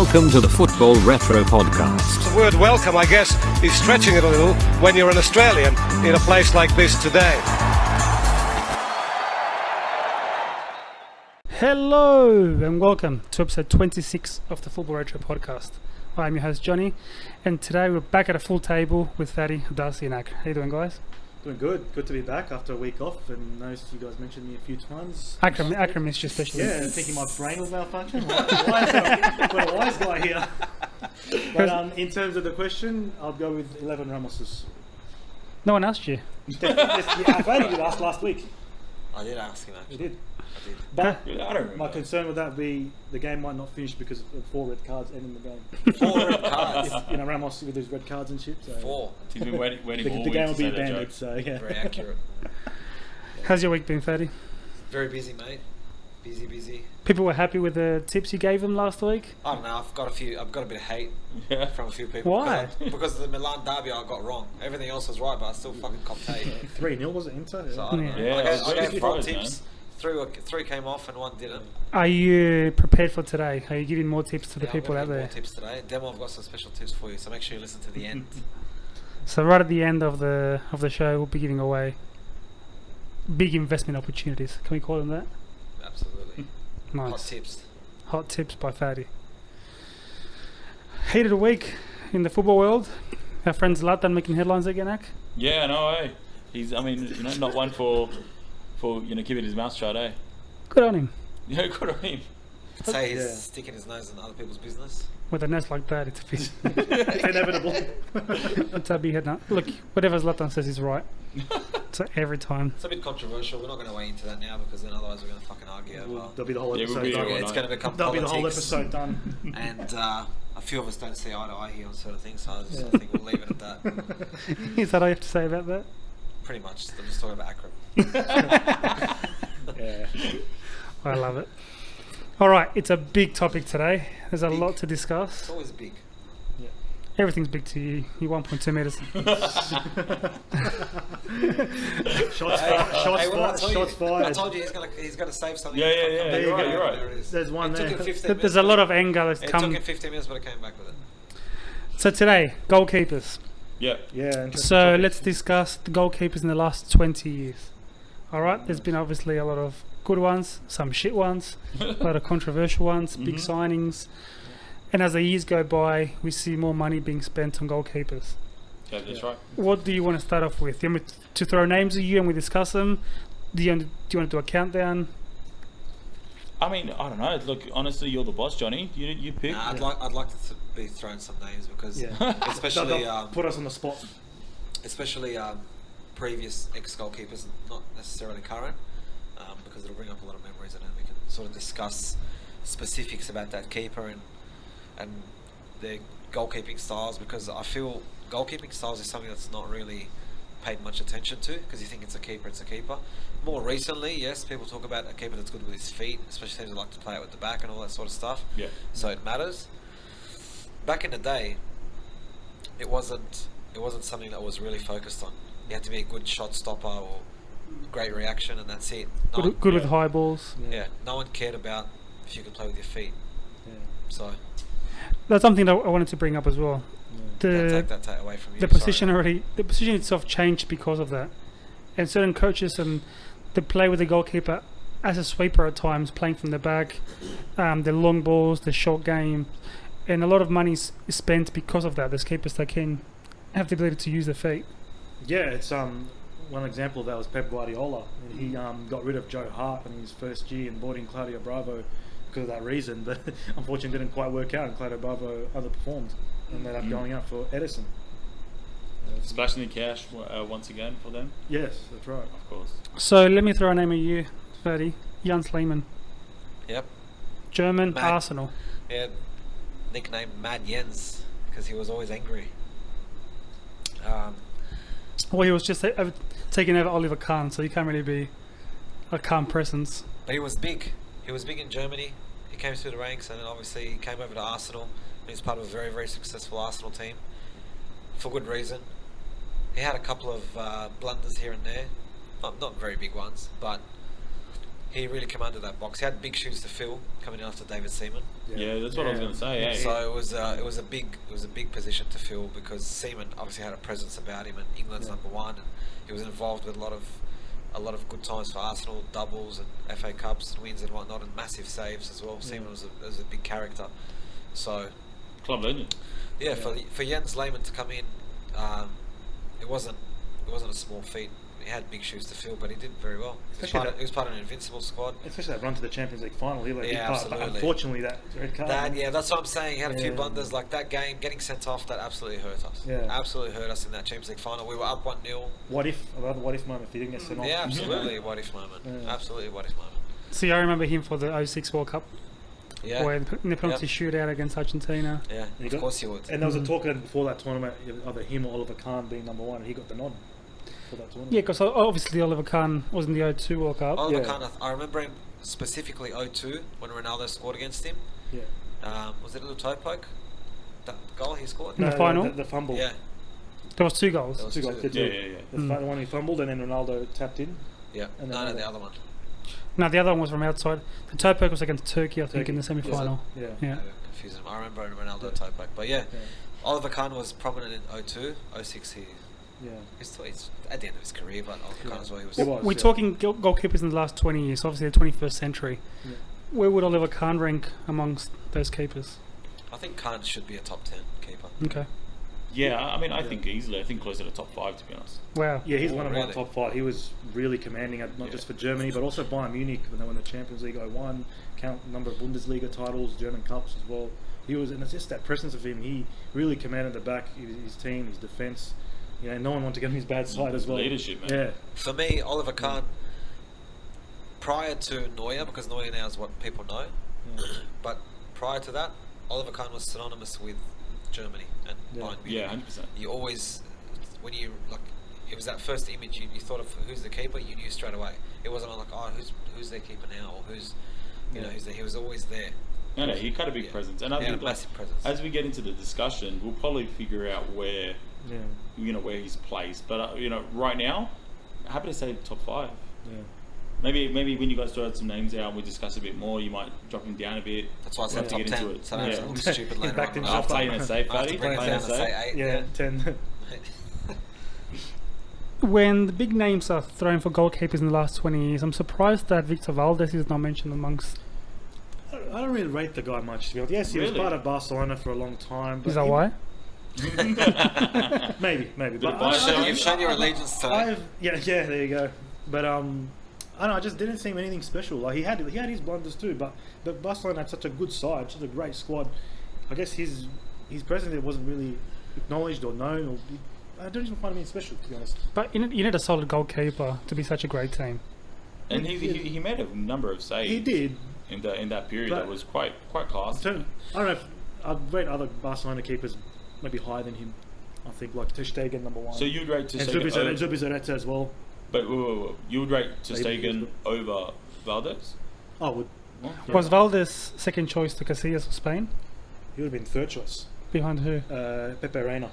Welcome to the Football Retro Podcast. The word welcome, I guess, is stretching it a little when you're an Australian in a place like this today. Hello and welcome to episode 26 of the Football Retro Podcast. I'm your host Johnny, and today we're back at a full table with Thaddy, Darcy and Ak. How you doing, guys? Doing good. Good to be back after a week off, and noticed you guys mentioned me a few times. Akram missed you especially. Yeah, thinking my brain was malfunctioning. Why is got a wise guy here? But in terms of the question, I'll go with 11 Ramoses. No one asked you. I glad you did ask last week. I did ask him actually. You did. I did. But I don't remember. my concern with that be the game might not finish because of 4 red cards ending the game. 4 red cards. Ramos with his red cards and shit. So 4. He's been waiting all the game will week be to say that abandoned. joke. So yeah. Very accurate. How's your week been, Thaddy? Very busy, mate. Busy. People were happy with the tips you gave them last week? I don't know. I've got a bit of hate from a few people. Why? Because the Milan derby I got wrong. Everything else was right, but I still fucking copped hate. 3-0 was it Inter? So I don't know. Yeah, I gave 4 surprised, tips. 3 came off and 1 didn't. Are you prepared for today? Are you giving more tips to the Yeah, people I'm out gonna there? give more tips today. Demo, I've got some special tips for you, so make sure you listen to the end. So right at the end of the show, we'll be giving away big investment opportunities. Can we call them that? Absolutely. Nice. Hot tips. Hot tips by Thaddy. Heat of the week in the football world. Our friend Zlatan making headlines again, Ak. Yeah, no way. He's, not one for keeping his mouth shut, eh? Good on him. Yeah, good on him. I'd say he's sticking his nose in other people's business. With a nest like that, it's a bit. It's inevitable. It's a big head now. Look, whatever Zlatan says is right. So every time. It's a bit controversial. We're not going to weigh into that now because then otherwise we're going to fucking argue over. That'll be the whole Yeah, episode we'll be done. here all It's going to become That'll be the whole politics. episode done. And a few of us don't see eye to eye here on certain things, so I think we'll leave it at that. Is that all you have to say about that? Pretty much. I'm just talking about Akram. Yeah. I love it. All right, it's a big topic today. There's a lot to discuss. It's always big. Everything's big to you. You're 1.2 meters. Shots fired. I told you he's going to save something. Yeah. There you go. You're right. There it is. There's one It there. took him 15 minutes. There's a lot of anger that's It come. took him 15 minutes, but I came back with it. So today, goalkeepers. Yeah. Yeah. So let's discuss the goalkeepers in the last 20 years. All right, there's been obviously a lot of good ones, some shit ones, a lot of controversial ones, big signings. And as the years go by, we see more money being spent on goalkeepers. Yeah, that's right. What do you want to start off with? Do you want me to throw names at you and we discuss them? Do you want to do a countdown? I don't know. Look, honestly, you're the boss, Johnny. You pick. Nah, I'd like to be thrown some names because especially put us on the spot. especially previous ex-goalkeepers, not necessarily current, because it'll bring up a lot of memories and then we can sort of discuss specifics about that keeper and their goalkeeping styles, because I feel goalkeeping styles is something that's not really paid much attention to because you think it's a keeper. More recently, yes, people talk about a keeper that's good with his feet, especially teams that like to play it with the back and all that sort of stuff. Yeah. So it matters. Back in the day, it wasn't something that was really focused on. You had to be a good shot stopper or great reaction, and that's it. Good with high balls. Yeah, no one cared about if you could play with your feet. Yeah. So That's something that I wanted to bring up as well. take that away from you. The position itself changed because of that. And certain coaches they play with the goalkeeper as a sweeper at times, playing from the back, the long balls, the short game, and a lot of money is spent because of that. There's keepers that can have the ability to use their feet. Yeah, it's one example of that was Pep Guardiola. He got rid of Joe Hart in his first year and brought in Claudio Bravo because of that reason, but unfortunately didn't quite work out and Claudio Bravo underperformed and ended up going out for Edison. Splashing the cash once again for them. Yes, that's right. Of course. So let me throw a name at you, Ferdy. Jan Slayman. Yep. German, Mad. Arsenal. Yeah. Nicknamed Mad Jens because he was always angry. Well, he was just taking over Oliver Kahn, so you can't really be a calm presence. But he was big. He was big in Germany. He came through the ranks and then obviously he came over to Arsenal. He was part of a very, very successful Arsenal team for good reason. He had a couple of blunders here and there. Not very big ones, but he really commanded that box. He had big shoes to fill coming in after David Seaman. Yeah, that's what I was going to say. Yeah. So it was a big position to fill because Seaman obviously had a presence about him, and England's number one, and he was involved with a lot of good times for Arsenal, doubles and FA Cups and wins and whatnot, and massive saves as well. Seaman was a big character. So Club legend. yeah, for Jens Lehmann to come in, it wasn't a small feat. He had big shoes to fill, but he did very well. He was part of an invincible squad. Especially that run to the Champions League final. He let Yeah, part, but absolutely. unfortunately, that red card. That's what I'm saying. He had a few Yeah. blunders like that game. Getting sent off, that absolutely hurt us. Yeah. Absolutely hurt us in that Champions League final. We were up 1-0. Another what if moment if he didn't get sent off. Yeah, absolutely. What if moment. Yeah. Absolutely what if moment. See, I remember him for the 06 World Cup, Yeah. where in the penalty shootout against Argentina. Yeah, He of got- course you would. And there was a talk before that tournament of either him or Oliver Kahn being number one, and he got the nod for that tournament. Yeah, because obviously Oliver Kahn was in the 02 World Cup. Oliver Yeah. Kahn, I remember him specifically 02 when Ronaldo scored against him. Yeah. Was it a little toe poke? That goal he scored? In the final? The fumble. Yeah. There was 2 goals. There was Two two. goals. Yeah. The one he fumbled and then Ronaldo tapped in. Yeah. And No, then the another- other one. No, the other one was from outside. The toe poke was against Turkey, I think, in the Turkey. semi-final. Yeah. Yeah. Confused him. I remember Ronaldo Yeah. toe poke. But yeah, Yeah. Oliver Kahn was prominent in 02. 06 Yeah. he's at the end of his career, but Oliver Kahn as well. He was. It was. We're yeah. talking goalkeepers in the last 20 years, obviously the 21st century. Yeah. Where would Oliver Kahn rank amongst those keepers? I think Kahn should be a top 10 keeper. Okay. Yeah, I mean, I think easily. I think closer to top 5, to be honest. Wow. Yeah, he's Oh, one of really? my top 5. He was really commanding, not just for Germany, but also Bayern Munich when they won the Champions League 01, count number of Bundesliga titles, German Cups as well. He was, and it's just that presence of him. He really commanded the back, his team, his defence. You know, no one wanted to get on his bad side as well. Leadership, man. Yeah. For me, Oliver Kahn, prior to Neuer, because Neuer now is what people know, but prior to that, Oliver Kahn was synonymous with Germany and Yeah. Bayern Munich. Yeah, 100%. You always, when you like, it was that first image you thought of who's the keeper, you knew straight away. It wasn't like, oh, who's their keeper now, or who's, you know, who's there. He was always there. No, he cut a big presence. And I Yeah, think a like, massive presence. as we get into the discussion, we'll probably figure out where, Yeah. where he's placed. But, right now, happy to say top 5. Yeah. Maybe when you guys throw out some names out and we discuss a bit more, you might drop him down a bit. That's why I We'll said have to top get 10. into it. So I don't have to Yeah. look stupid He's later backed on. himself I'll play in a safe, I have buddy. to bring it Play in down a and safe. say 8. Yeah, 10. When the big names are thrown for goalkeepers in the last 20 years, I'm surprised that Victor Valdez is not mentioned amongst. I don't really rate the guy much, to be honest. Yes, he was Really? part of Barcelona for a long time. But Is that he- why? Maybe. Bit But of bias. You've shown your allegiance to it. yeah, there you go. But I don't know. I just didn't seem anything special. Like he had his blunders too, but Barcelona had such a good side, such a great squad. I guess his presence there wasn't really acknowledged or known. I don't even find him special, to be honest. But you need a solid goalkeeper to be such a great team. And he made a number of saves. He did. In that period, But- that was quite classy. I don't know if I'd rate other Barcelona keepers maybe higher than him. I think like Ter Stegen number 1. So you'd rate Ter and Stegen Zubizarreta as well. but whoa. You would rate Ter Maybe Stegen he's over Valdez? I would. Well, Yeah. Was Valdez second choice to Casillas for Spain? He would have been third choice. Behind who? Pepe Reina.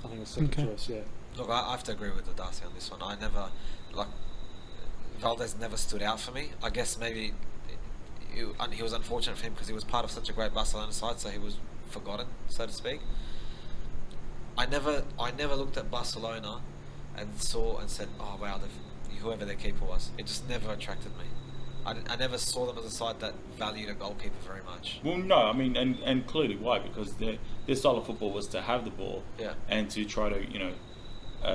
I think was second Okay. choice. Yeah. Look, I have to agree with the Darcy on this one. I never, Valdez never stood out for me. I guess maybe he was unfortunate for him because he was part of such a great Barcelona side, so he was forgotten, so to speak. I never looked at Barcelona and said, oh wow, whoever their keeper was. It just never attracted me. I never saw them as a side that valued a goalkeeper very much. Well, no, I mean, and clearly why? Because their style of football was to have the ball and to try to,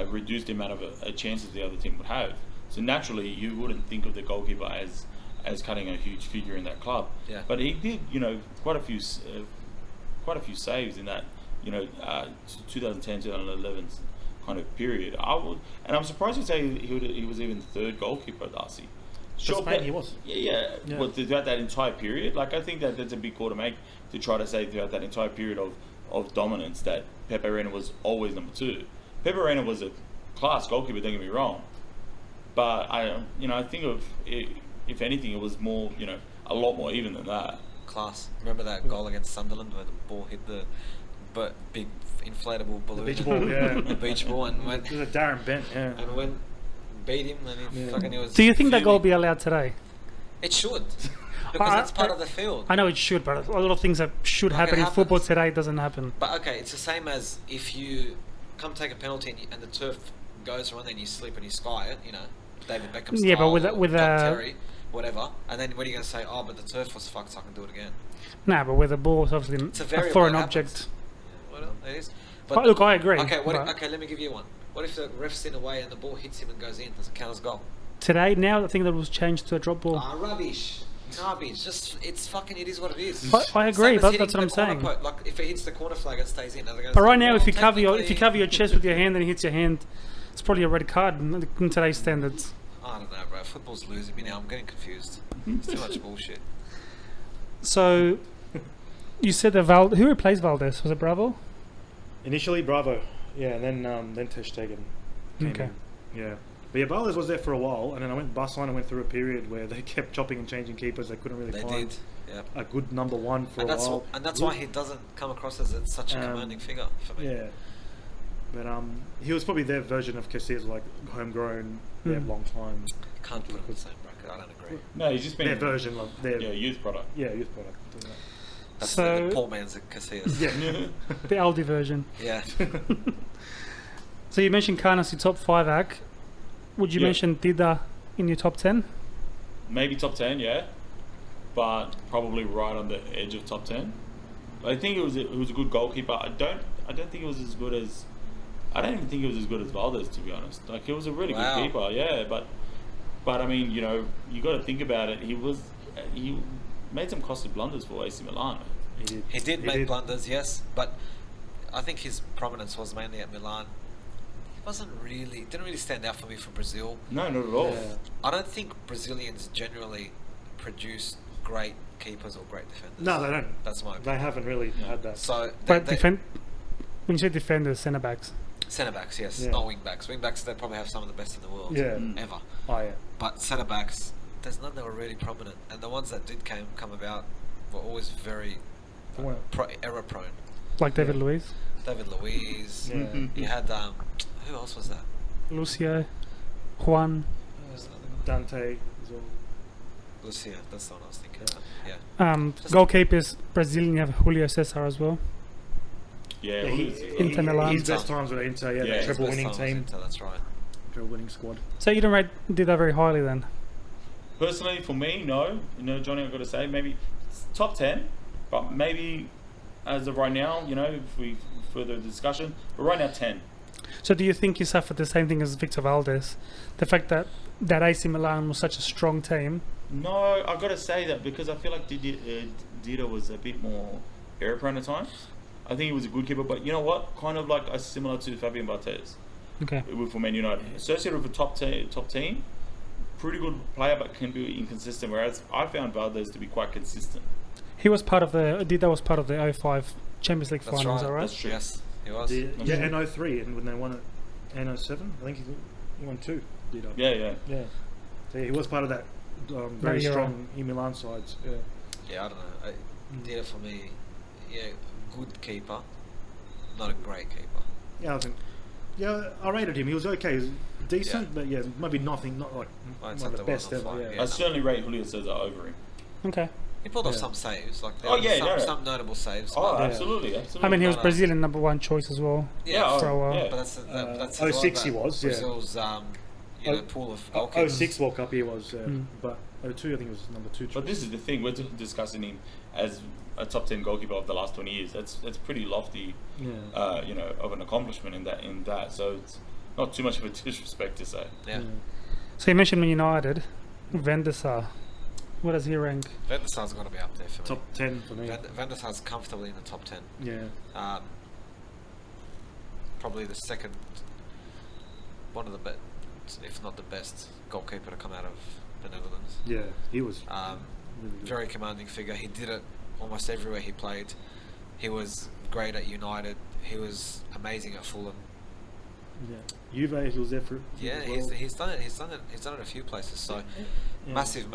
reduce the amount of chances the other team would have. So naturally, you wouldn't think of the goalkeeper as cutting a huge figure in that club. Yeah. But he did, quite a few saves in that, 2010, 2011 kind of period. I'm surprised you say he was even third goalkeeper at Darcy. Sure, Spain he was. Yeah. But throughout that entire period, I think that's a big call to make, to try to say throughout that entire period of dominance that Pepe Reina was always number 2. Pepe Reina was a class goalkeeper, don't get me wrong, but I think of it, if anything, it was more, a lot more even than that. Class. Remember that goal against Sunderland where the ball hit the big inflatable balloon? The beach ball, yeah. The beach ball, and It was a Darren Bent, yeah. when beat him, and he Yeah. fucking he was. Do you think that goal fuming. be allowed today? It should. Because that's part of the field. I know it should, but a lot of things that should Like, happen it in football happens. today doesn't happen. But okay, it's the same as if you come take a penalty and the turf goes around and you slip and you sky it, David Beckham style, Yeah, but with or John a Terry, whatever. And then when are you going to say, oh, but the turf was fucked, so I can do it again? Nah, but with the ball, it's obviously It's a a variable foreign that object. Well, it is. But look, I agree. Okay, but okay, let me give you one. What if the ref's in a way and the ball hits him and goes in? Does it count as goal? Today, now I think that was changed to a drop ball. Rubbish. Garbage. Just, it's fucking, it is what it is. I agree, Same as but hitting that's what I'm the corner saying. like, if it hits the corner flag, it stays in. But right now, if you cover your chest with your hand and it hits your hand, it's probably a red card in today's standards. I don't know, bro. Football's losing me now. I'm getting confused. It's too much bullshit. So, you said that who replaced Valdez? Was it Bravo? Initially, Bravo. Yeah, and then Ter Stegen came Okay. in. Yeah. But yeah, Valdez was there for a while, and then Barcelona went through a period where they kept chopping and changing keepers. They couldn't really They find did. Yeah. a good number one for And a that's while. and that's why he doesn't come across as such a commanding figure for me. Yeah. But he was probably their version of Casillas, like homegrown, they have long time. Can't put him in the same bracket. I don't agree. No, he's just been Their version of their youth product. youth product. That's So- the poor man's Casillas. Yeah. The Aldi version. Yeah. So you mentioned Kahn as your top 5 act. Would you Yeah. mention Dida in your top 10? Maybe top 10, yeah, but probably right on the edge of top 10. I think it was a good goalkeeper. I don't think it was as good as. I don't even think it was as good as Valdez, to be honest. Like, it was a really Wow. good keeper, yeah. But I mean, you got to think about it. He made some costly blunders for AC Milan. He did make blunders, yes, but I think his prominence was mainly at Milan. He didn't really stand out for me for Brazil. No, not at all. Yeah. I don't think Brazilians generally produce great keepers or great defenders. No, they don't. That's my They opinion. haven't really had that. So, But when you say defenders, centre backs. centre backs, yes, Yeah. not wing backs. Wing backs, they probably have some of the best in the world, Yeah. ever. Oh yeah. But centre backs, there's none that were really prominent, and the ones that did come about were always very Well, error prone. Like David Luiz, David Luiz. Yeah. You had who else was that? Lucio, Juan. Who was another guy? Dante as well. Lucia. That's the one I was thinking. Yeah. Of. Yeah. Goalkeepers, Brazilian, you have Julio Cesar as well. Yeah, Yeah, Inter Milan. His best times were Inter, Yeah, the his treble Best winning time was team, Inter, that's right. treble winning squad. So you don't rate Dida very highly then? Personally, for me, no. Johnny, I've got to say, maybe it's top 10, but maybe as of right now, if we further discussion, but right now 10. So do you think he suffered the same thing as Victor Valdez? The fact that AC Milan was such a strong team. No, I've got to say that because I feel like Dida was a bit more error prone at times. I think he was a good keeper, but you know what? Kind of like similar to Fabian Barthez Okay. for Man United. Associated with a top team, pretty good player, but can be inconsistent. Whereas I found Valdez to be quite consistent. He was part of Dida was part of the 05 Champions League That's finals, right. alright? That's true. Yes, he was. Yeah, and 03, and when they won it, and 07, I think he won 2. Did I? Yeah. Yeah. So he was part of that very you're strong Milan sides. Yeah. Yeah, I don't know. Dida for me, good keeper, not a great keeper. Yeah, I think. Yeah, I rated him. He was okay. He was decent, Yeah. but maybe nothing. Not like Well, it's one of not the the best one ever. on Yeah. fire, I certainly rate Julio Cesar over him. Okay. He pulled off Yeah. some saves, like Oh, yeah, no. some notable saves. Oh, but, absolutely. I mean, he was No, no. Brazilian #1 choice as well. yeah, for a while. yeah. but that's that's 06 he was, yeah. Brazil's pool of goalkeepers. 06 World Cup he was, Mm. but 02 I think was number 2 choice. But this is the thing, we're discussing him as a top 10 goalkeeper of the last 20 years. That's pretty lofty, Yeah. of an accomplishment in that. So it's not too much of a disrespect to say. Yeah. So you mentioned Man United, Van der Sar. Where does he rank? Van der Sar's got to be up there for me. Top 10 for me. Van der Sar's comfortably in the top 10. Yeah. Probably the second, one of the best, if not the best, goalkeeper to come out of the Netherlands. Yeah, he was really good. Very commanding figure. He did it almost everywhere he played. He was great at United. He was amazing at Fulham. Yeah. Juve, he was there for. Yeah, as well. he's done it. He's done it a few places. So Yeah. massive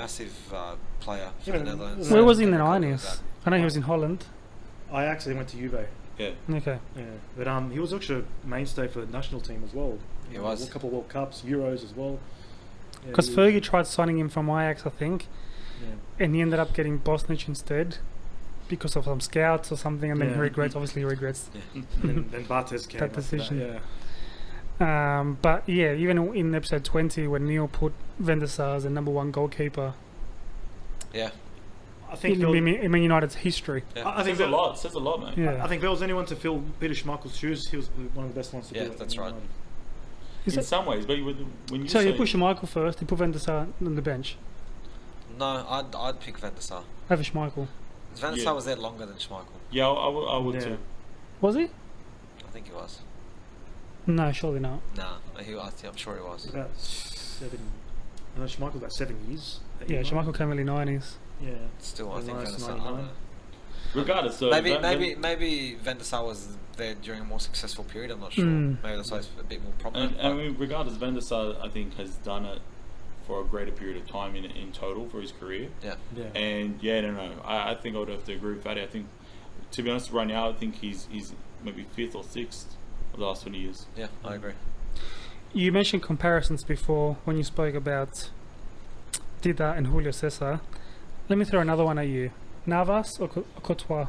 player for Yeah, the Netherlands. Where was he in the Never got 90s? that. I know he was in Holland. I actually went to Juve. Yeah. Okay. Yeah, but he was actually a mainstay for the national team as well. He was. A couple of World Cups, Euros as well. Yeah, Because he- Fergie tried signing him from Ajax, I think. and he ended up getting Bosnich instead because of some scouts or something, and then he regrets. Obviously, he regrets and then Valdez came that after decision. yeah. But yeah, even in episode 20, when Neil put Van der Sar as the number one goalkeeper Yeah. I think in Man United's history. Yeah. I think Says a lot. Says a lot, mate. Yeah. I think if there was anyone to fill Peter Schmeichel's shoes, he was one of the best ones to do it. that's right. Is In it, some ways, but when you so say you push Schmeichel first, you put Van der Sar on the bench No, I'd pick Van der Sar. over Schmeichel. Van der Sar was there longer than Schmeichel. yeah, I would Yeah. too. Was he? I think he was. No, surely not. Nah, I'm sure he was. About 7. I know Schmeichel's about 7 years. Yeah, Schmeichel came early 90s. Yeah. Still, I think Van Nice, der Sar. I don't 99. know. Regardless, so Maybe Van der Sar was there during a more successful period. I'm not sure. Mm. Maybe that's why it's a bit more prominent. And I mean, regardless, Van der Sar, I think, has done it for a greater period of time in total for his career. Yeah. And yeah, no, I think I would have to agree with Fatty. I think, to be honest, right now, I think he's maybe 5th or 6th of the last 20 years. Yeah, I agree. You mentioned comparisons before when you spoke about Dida and Julio Cesar. Let me throw another one at you. Navas or Courtois?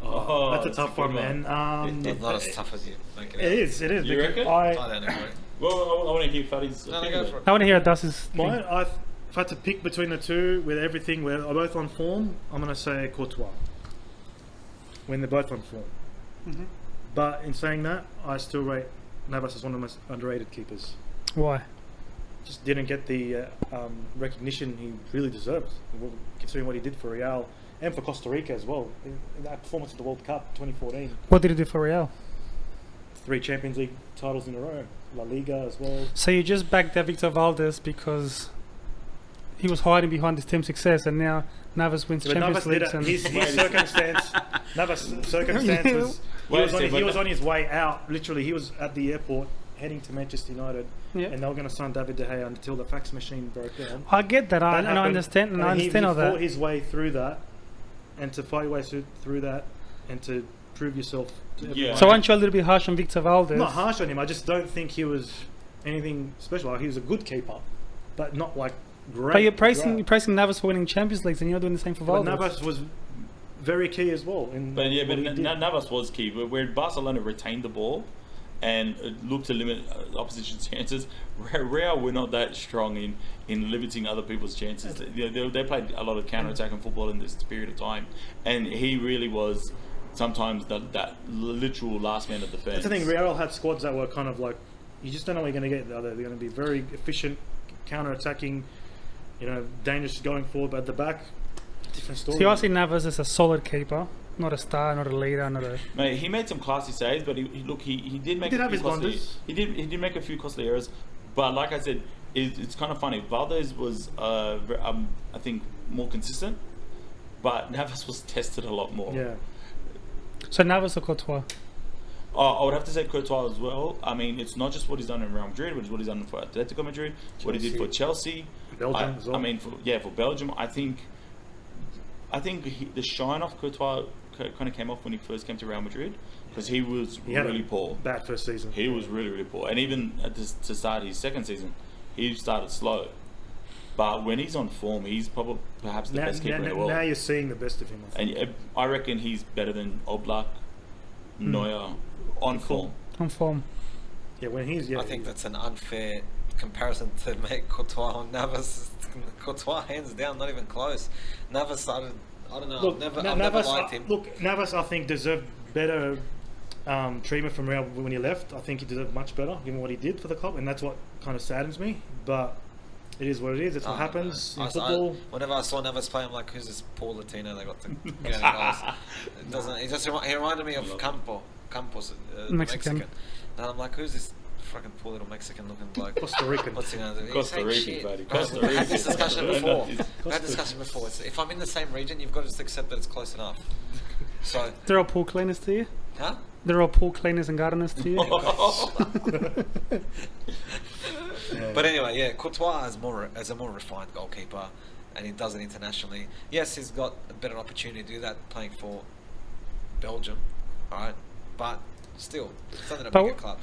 Oh, That's a that's tough a one, good man. Not as tough as you make it. It is. It is. You because reckon? I don't agree. Well, I want to hear Fatty's No, opinion. go for it. I want to hear Dus's Mine, thing. if I had to pick between the two, with everything, where they're both on form, I'm going to say Courtois. When they're both on form. Mhm. But in saying that, I still rate Navas as one of the most underrated keepers. Why? Just didn't get the recognition he really deserved, considering what he did for Real and for Costa Rica as well. In that performance at the World Cup 2014, What did he do for Real? 3 Champions League titles in a row, La Liga as well. So you just backed that Victor Valdez because he was hiding behind his team's success, and now Navas wins But Champions Navas did Leagues. it. And His circumstance, Navas' circumstance was he was on his way out. Literally, he was at the airport heading to Manchester United, Yeah. and they were going to sign David De Gea until the fax machine broke down. I get that, and I happened, understand, and I he understand all fought that. his way through that, and to fight your way through that, and to prove yourself. To Yeah. everyone. So aren't you a little bit harsh on Victor Valdez? I'm not harsh on him. I just don't think he was anything special. Like, he was a good keeper, but not like great. But you're praising Navas for winning Champions Leagues, and you're not doing the same for But Valdez. Navas was very key as well. But yeah, but Navas was key. But where Barcelona retained the ball and looked to limit opposition's chances, Real were not that strong in limiting other people's chances. They played a lot of counter-attacking football in this period of time, and he really was sometimes that literal last man of defence. That's the thing. Real had squads that were kind of like, you just don't know what you're going to get. They're going to be very efficient, counter-attacking, dangerous going forward, but at the back, different story. So you see Navas as a solid keeper, not a star, not a leader, not a. Mate, he made some classy saves, but he did make. He did a have few his costly. blunders. He did make a few costly errors, but like I said, it's kind of funny. Valdez was, I think, more consistent, but Navas was tested a lot more. Yeah. So Navas or Courtois? I would have to say Courtois as well. I mean, it's not just what he's done in Real Madrid, but it's what he's done for Atletico Madrid, what he did for Chelsea. Belgium as well. I mean, for Belgium, I think the shine off Courtois kind of came off when he first came to Real Madrid, because he was had really a poor. bad first season. He was really, really poor. And even to start his second season, he started slow. But when he's on form, he's perhaps the best keeper in the world. Now you're seeing the best of him. I think. And I reckon he's better than Oblak, Neuer, on form. On form. Yeah, when he's I think that's an unfair comparison to make Courtois on Navas. Courtois, hands down, not even close. Navas started. I don't know. Look, I've Navas, never liked him. Look, Navas, I think deserved better treatment from Real when he left. I think he deserved much better, given what he did for the club, and that's what kind of saddens me. But it is what it is. It's what happens in football. Whenever I saw Navas play, I'm like, who's this poor Latino they got to get any goals? It doesn't. He reminded me of Campos, Mexican. And I'm like, who's this fucking poor little Mexican looking bloke? Costa Rican. What's he gonna do? Costa He's Rican, shit. buddy. Right, Costa we've had Rican. this discussion before. We've Costa- had discussion before. If I'm in the same region, you've got to just accept that it's close enough. So, They're all pool cleaners to you? huh? They're all pool cleaners and gardeners to you? But anyway, yeah, Courtois as a more refined goalkeeper, and he does it internationally. Yes, he's got a better opportunity to do that playing for Belgium, alright? But still, it's not in a bigger But clubs.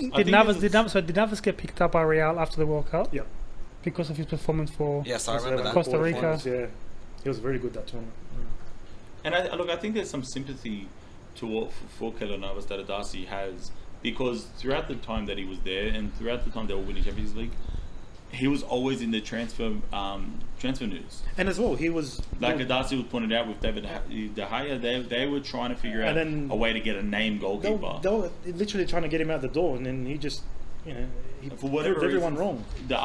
did Navas get picked up by Real after the World Cup? Yeah. because of his performance for Yes, I remember that. Costa Rica. Yeah, he was very good that tournament. And I think there's some sympathy for Keylor Navas that Darcy has, because throughout the time that he was there and throughout the time they were winning Champions League, he was always in the transfer news. And as well, he was Like Darcy was pointed out with David De Gea, they were trying to figure out a way to get a name goalkeeper. They were literally trying to get him out the door, and then he just, he For whatever proved everyone reason, wrong. The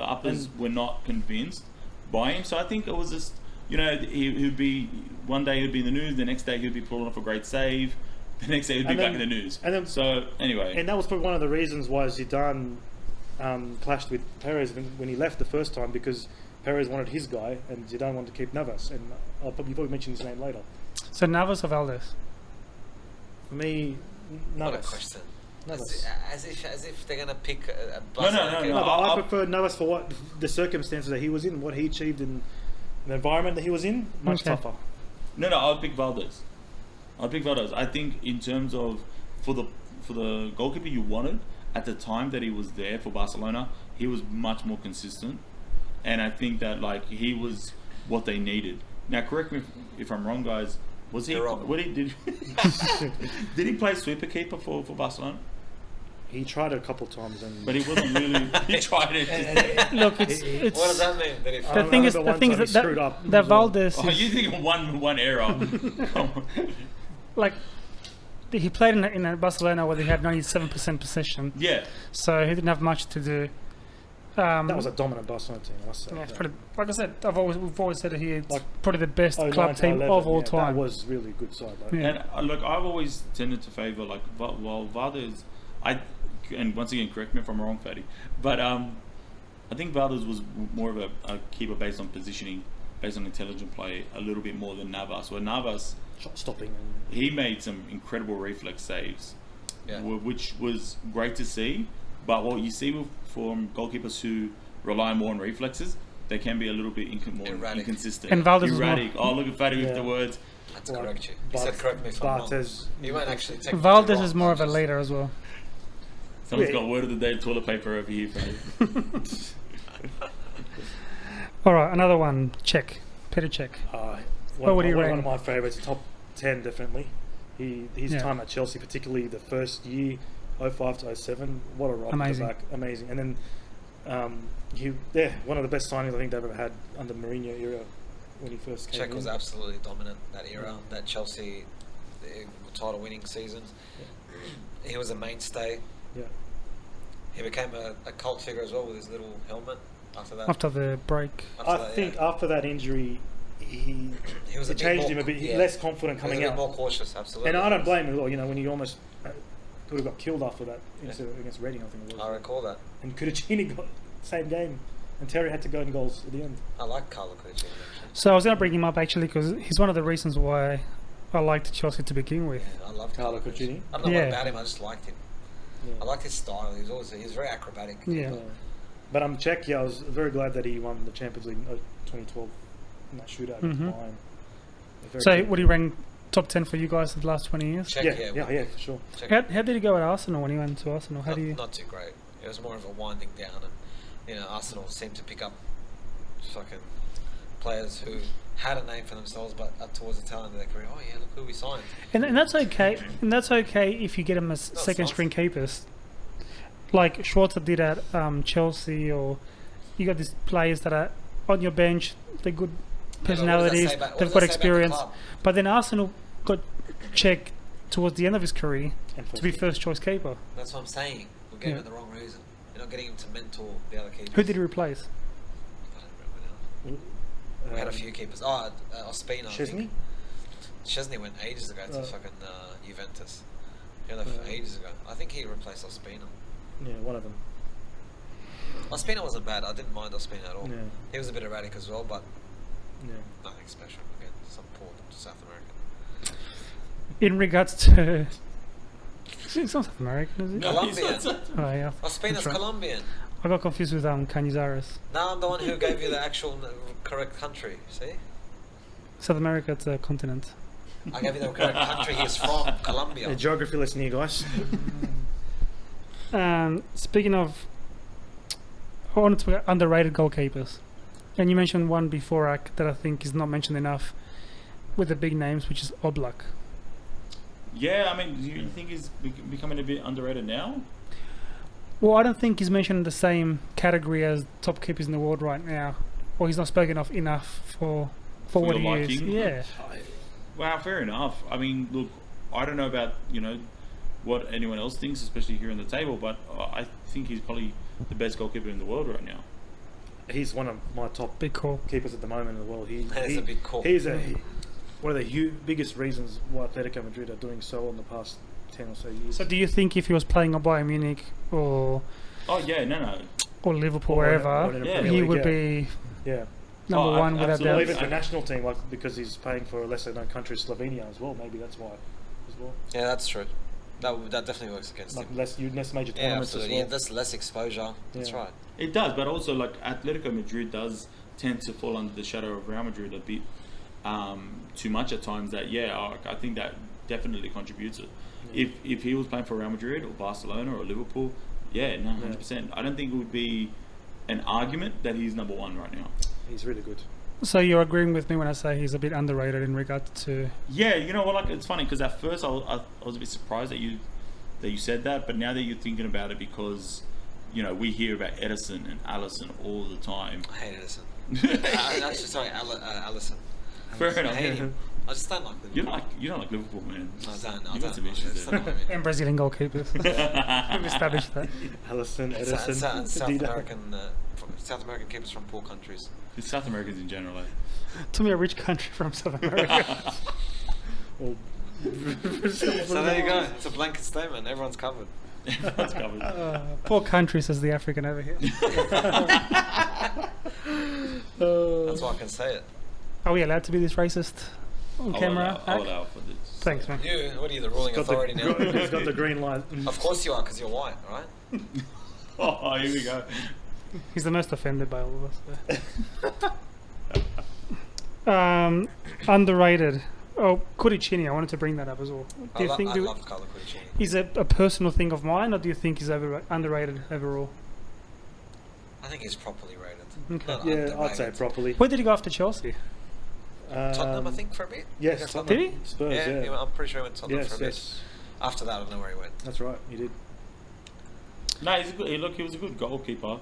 uppers were not convinced by him. So I think it was just, he'd be one day he'd be in the news, the next day he'd be pulling off a great save, the next day he'd be back in the news. And then, so anyway, and that was probably one of the reasons why Zidane clashed with Perez when he left the first time, because Perez wanted his guy and Zidane wanted to keep Navas, and you probably mention his name later. So Navas or Valdez? For me, What Navas. a question. Navas. As if they're gonna pick a No. No, but I prefer Navas for what the circumstances that he was in, what he achieved in the environment that he was in. Much tougher. No, I'll pick Valdez. I think in terms of for the goalkeeper you wanted at the time that he was there for Barcelona, he was much more consistent, and I think that he was what they needed. Now, correct me if I'm wrong, guys. Was he? You're wrong. Did he play sweeper keeper for Barcelona? He tried it a couple of times, But he wasn't really. He tried it. Look, it's What does that mean? That if the thing is screwed up. that Valdez Oh, is, you think of one error? Come on. like he played in Barcelona where they had 97% possession, Yeah. so he didn't have much to do. That was a dominant Barcelona team, I must say. Yeah, it's probably, like I said, we've always said here, it's Like probably the best 09 club to team 11, of all That time. was really a good side. Yeah. And look, I've always tended to favour while Valdez, and once again, correct me if I'm wrong, Fatty, but I think Valdez was more of a keeper based on positioning, based on intelligent play, a little bit more than Navas. Where Navas, Shot stopping. he made some incredible reflex saves, which was great to see. But what you see from goalkeepers who rely more on reflexes, they can be a little bit inconsistent. And Valdez was erratic. Oh, look at Fatty with the words. That's correct. You said correct me if I'm wrong. Barthez. You won't actually take Valdez is more of a leader as well. Someone's got word of the day toilet paper over here, Fatty. All right, another one. Petr Cech. One would he of rank? my favourites, top 10 definitely. His Yeah. time at Chelsea, particularly the first year, 05 to 07, what a ride Amazing. back, amazing. And then one of the best signings I think they've ever had under Mourinho era when he first came Czech in. was absolutely dominant that era, that Chelsea title-winning seasons. He was a mainstay. Yeah. He became a cult figure as well with his little helmet after that. After the break. I think after that injury, he was it changed him a bit. He's less confident he was coming a bit out. more cautious, absolutely. And I don't blame him at all. When he almost could have got killed after that against Reading, I think it was. I recall that. And Kudicini got the same game, and Terry had to go in goals at the end. I like Carlo Kudicini. So I was going to bring him up actually because he's one of the reasons why I liked Chelsea to begin with. Yeah, I love Carlo Kudicini. I don't know Yeah. what about him. I just liked him. Yeah. I liked his style. He was very acrobatic. Yeah. But Czech, I was very glad that he won the Champions League in 2012 in that shootout against Mhm. Bayern. So would he rank top 10 for you guys for the last 20 years? Czech, Yeah, for sure. Czech, How did he go at Arsenal when he went to Arsenal? How do you? not too great. It was more of a winding down, and Arsenal seemed to pick up fucking players who had a name for themselves, but up towards the tail end of their career, oh yeah, look who we signed. And that's okay. And that's okay if you get him as second string keepers, like Schwarzer did at Chelsea, or you got these players that are on your bench. They're good personalities. They've got experience. But then Arsenal got Czech towards the end of his career to be first choice keeper. That's what I'm saying. We're getting him for the wrong reason. You're not getting him to mentor the other keepers. Who did he replace? I don't remember now. We had a few keepers. Ospina. Chesney? Chesney went ages ago to fucking Juventus. He went there ages ago. I think he replaced Ospina. Yeah, one of them. Ospina wasn't bad. I didn't mind Ospina at all. Yeah. He was a bit erratic as well, but Yeah. nothing special. Again, some poor South American. In regards to, it's not South American, is it? Colombian. Oh yeah. Ospina's That's right. Colombian. I got confused with Canizares. Now I'm the one who gave you the actual correct country. See? South America, it's a continent. I gave you the correct country he's from, Colombia. A geography lesson here, guys. Speaking of I wanted to talk underrated goalkeepers. And you mentioned one before that I think is not mentioned enough with the big names, which is Oblak. Yeah, I mean, do you think he's becoming a bit underrated now? Well, I don't think he's mentioned in the same category as top keepers in the world right now. Or he's not spoken of enough for what your he is. liking? Yeah. Wow, fair enough. I mean, look, I don't know about, what anyone else thinks, especially here on the table, but I think he's probably the best goalkeeper in the world right now. He's one of my top Big call. keepers at the moment in the world. That is a big call. He's one of the biggest reasons why Atletico Madrid are doing so in the past 10 or so years. So do you think if he was playing at Bayern Munich or Oh, yeah, no. or Liverpool, Or in wherever, a Yeah. Premier he League, would yeah. be Yeah. number Oh, one without absolutely. Or doubt. even for national team, like because he's playing for a lesser known country, Slovenia as well. Maybe that's why as well. Yeah, that's true. That definitely works against Like him. less major Yeah, tournaments as absolutely. well. Yeah, that's less exposure. That's Yeah. right. It does, but also, like, Atletico Madrid does tend to fall under the shadow of Real Madrid a bit too much at times. That, I think that definitely contributes it. If he was playing for Real Madrid or Barcelona or Liverpool, 100%. I don't think it would be an argument that he's number one right now. He's really good. So you're agreeing with me when I say he's a bit underrated in regard to... Yeah, you know what? Like, it's funny because at first I was a bit surprised that you said that, but now that you're thinking about it, because we hear about Edison and Allison all the time. I hate Edison. Actually, sorry, Allison. Fair I enough. hate him. I just don't like them. You don't like Liverpool, man. I You got don't. some issues It's there. not what I mean. and Brazilian goalkeepers. We've established that. Allison, And Edison, South Dida. South American keepers from poor countries. It's South Americans in general. To me, a rich country from South America. Or So there you go. It's a blanket statement. Everyone's covered. Everyone's covered. Poor country, says the African over here. That's why I can say it. Are we allowed to be this racist on camera? I'll allow for this. Thanks, man. You, what are you, the ruling Got authority now? He's got the green light. Of course you are, because you're white, right? Oh, here we go. He's the most offended by all of us. Underrated. Oh, Curicini, I wanted to bring that up as well. Do you think I love Carlo Curicini. is it a personal thing of mine, or do you think he's underrated overall? I think he's properly rated. Okay. Not Yeah, underrated. I'd say properly. Where did he go after Chelsea? Tottenham, I think, for a bit. Yes, Yeah, Tottenham. Did he? Spurs, Yeah, yeah. I'm pretty sure he went to Tottenham for a bit. Yes. After that, I don't know where he went. That's right, he did. No, he's a good. He was a good goalkeeper.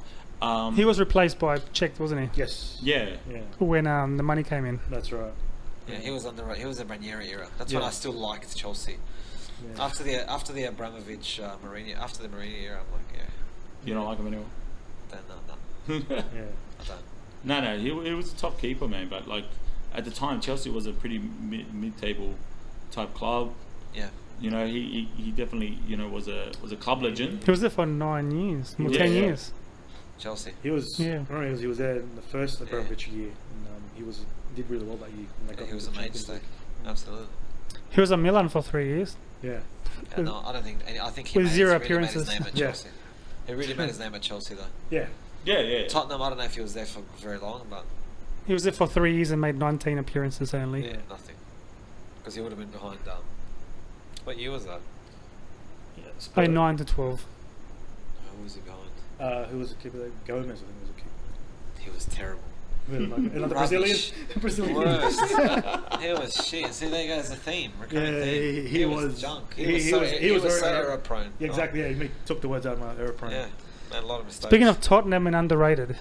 He was replaced by Czech, wasn't he? Yes. Yeah. Yeah, When the money came in. that's right. Yeah, he was he was in Ranieri era. That's Yeah. when I still liked Chelsea. Yeah. After the Abramovich, Mourinho, after the Mourinho era, I'm like, yeah, You don't like him anymore. then no, Yeah. I don't. No, he was a top keeper, man. But like at the time, Chelsea was a pretty mid-table type club. Yeah, He definitely was a club legend. He was there for 9 years, Yeah. 10 years. Chelsea. He was. Yeah. I remember he was there in the first Abramovich year, and he did really well that year. When they Yeah, got he was to a the Champions mainstay. League. Absolutely. He was at Milan for 3 years. Yeah. Yeah, no, I don't think. I think he With made, zero really made appearances. his name at Yeah. Chelsea. He really made his name at Chelsea, though. Yeah. Yeah. Tottenham, I don't know if he was there for very long, but He was there for 3 years and made 19 appearances only. yeah, nothing. Because he would have been behind. What year was that? Oh, 9 to 12. Who was he behind? Who was the keeper there? Gomez, I think, was the keeper. He was terrible. Another Rubbish. Brazilian. Worst. He was shit. See, there goes the theme. Recurring Yeah, theme. he was was- junk. he He was was so very- error prone. Yeah, exactly. Yeah, he took the words out of my error prone. Yeah, made a lot of mistakes. Speaking of Tottenham and underrated,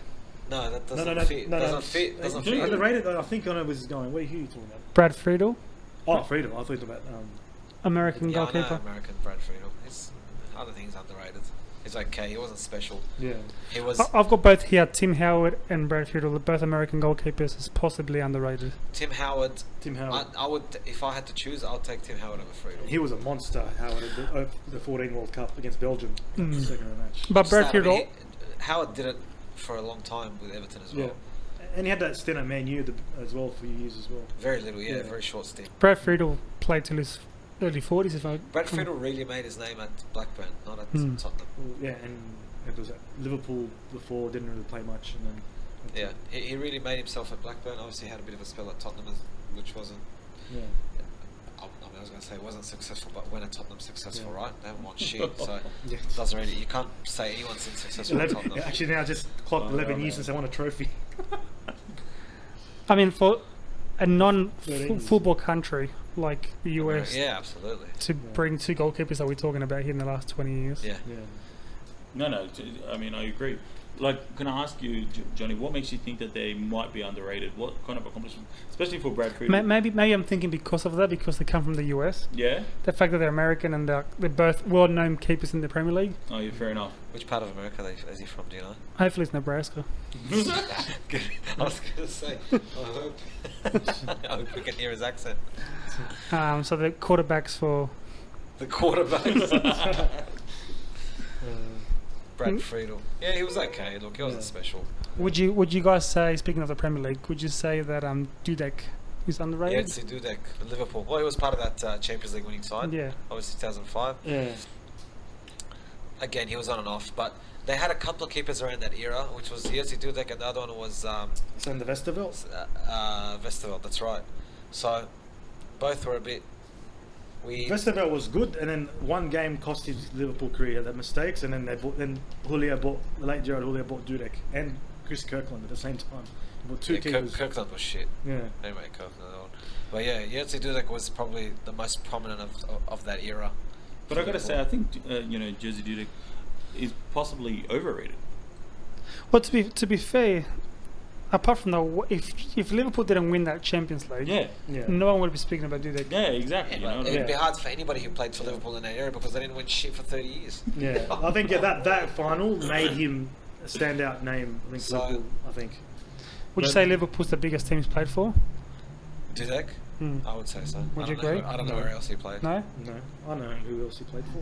no, that doesn't No. fit. Doesn't fit. Doesn't fit. Underrated. I think I know where this is going. Who are you talking about? Brad Friedel, Oh, Friedel. I thought you were talking about. American Yeah, I know goalkeeper. American Brad Friedel. I don't think he's underrated. He's okay. He wasn't special. Yeah. He was. I've got both here, Tim Howard and Brad Friedel, both American goalkeepers, is possibly underrated. Tim Howard. Tim Howard. I would, if I had to choose, I'll take Tim Howard over Friedel. He was a monster, Howard, at the 14 World Cup against Belgium. Mm. Second round match. But Just Brad that, I mean, Friedel, Howard did it for a long time with Everton as well. Yeah. And he had that stint at Man U as well for years as well. Very little, yeah, Yeah. very short stint. Brad Friedel played till his early 40s, if I... Brad Friedel really made his name at Blackburn, not at Hmm. Tottenham. Well, yeah, and it was at Liverpool before, didn't really play much, and then. Yeah, he really made himself at Blackburn. Obviously, had a bit of a spell at Tottenham, which wasn't. Yeah. I was going to say it wasn't successful, but when at Tottenham successful, Yeah. right? They haven't won shit, so Yeah. it doesn't really. You can't say anyone's been successful at Tottenham. Actually, now just clocked 11 years since they won a trophy. I mean, for a Thirteen. non-football country like the US, Yeah, absolutely. to bring 2 goalkeepers that we're talking about here in the last 20 years. Yeah. Yeah. No. I mean, I agree. Like, can I ask you, Johnny, what makes you think that they might be underrated? What kind of accomplishment, especially for Brad Friedel? Maybe I'm thinking because of that, because they come from the US. Yeah. The fact that they're American and they're both well-known keepers in the Premier League. Oh, yeah, fair enough. Which part of America is he from? Do you know? Hopefully it's Nebraska. Good. I was going to say. I hope we can hear his accent. So the quarterbacks for The quarterbacks. Brad Friedel. Yeah, he was okay. Look, he wasn't special. Would you guys say, speaking of the Premier League, would you say that Dudek is underrated? Jetse Dudek, Liverpool. Well, he was part of that Champions League winning side. Yeah. Obviously 2005. Yeah. Again, he was on and off, but they had a couple of keepers around that era, which was Jetse Dudek, and the other one was So in the Westerveld? Westerveld. That's right. So both were a bit. Westerveld was good, and then one game cost his Liverpool career. He had that mistakes, and then the late Gerard Houllier bought Dudek and Chris Kirkland at the same time. He bought 2 keepers. Kirkland was shit. Yeah. Anyway, Kirkland. But yeah, Jetse Dudek was probably the most prominent of that era. But I got to say, I think Jetse Dudek is possibly overrated. Well, to be fair, apart from if Liverpool didn't win that Champions League, Yeah. no one would be speaking about Dudek. Yeah, exactly. Yeah, You know, it'd be hard for anybody who played for Liverpool in that era because they didn't win shit for 30 years. Yeah. I think that final made him a standout name. I think Liverpool. I think. Would you say Liverpool's the biggest team he's played for? Dudek? Hmm. I would say so. Would I you don't know- agree? I don't know where else he played. No. No, I know who else he played for.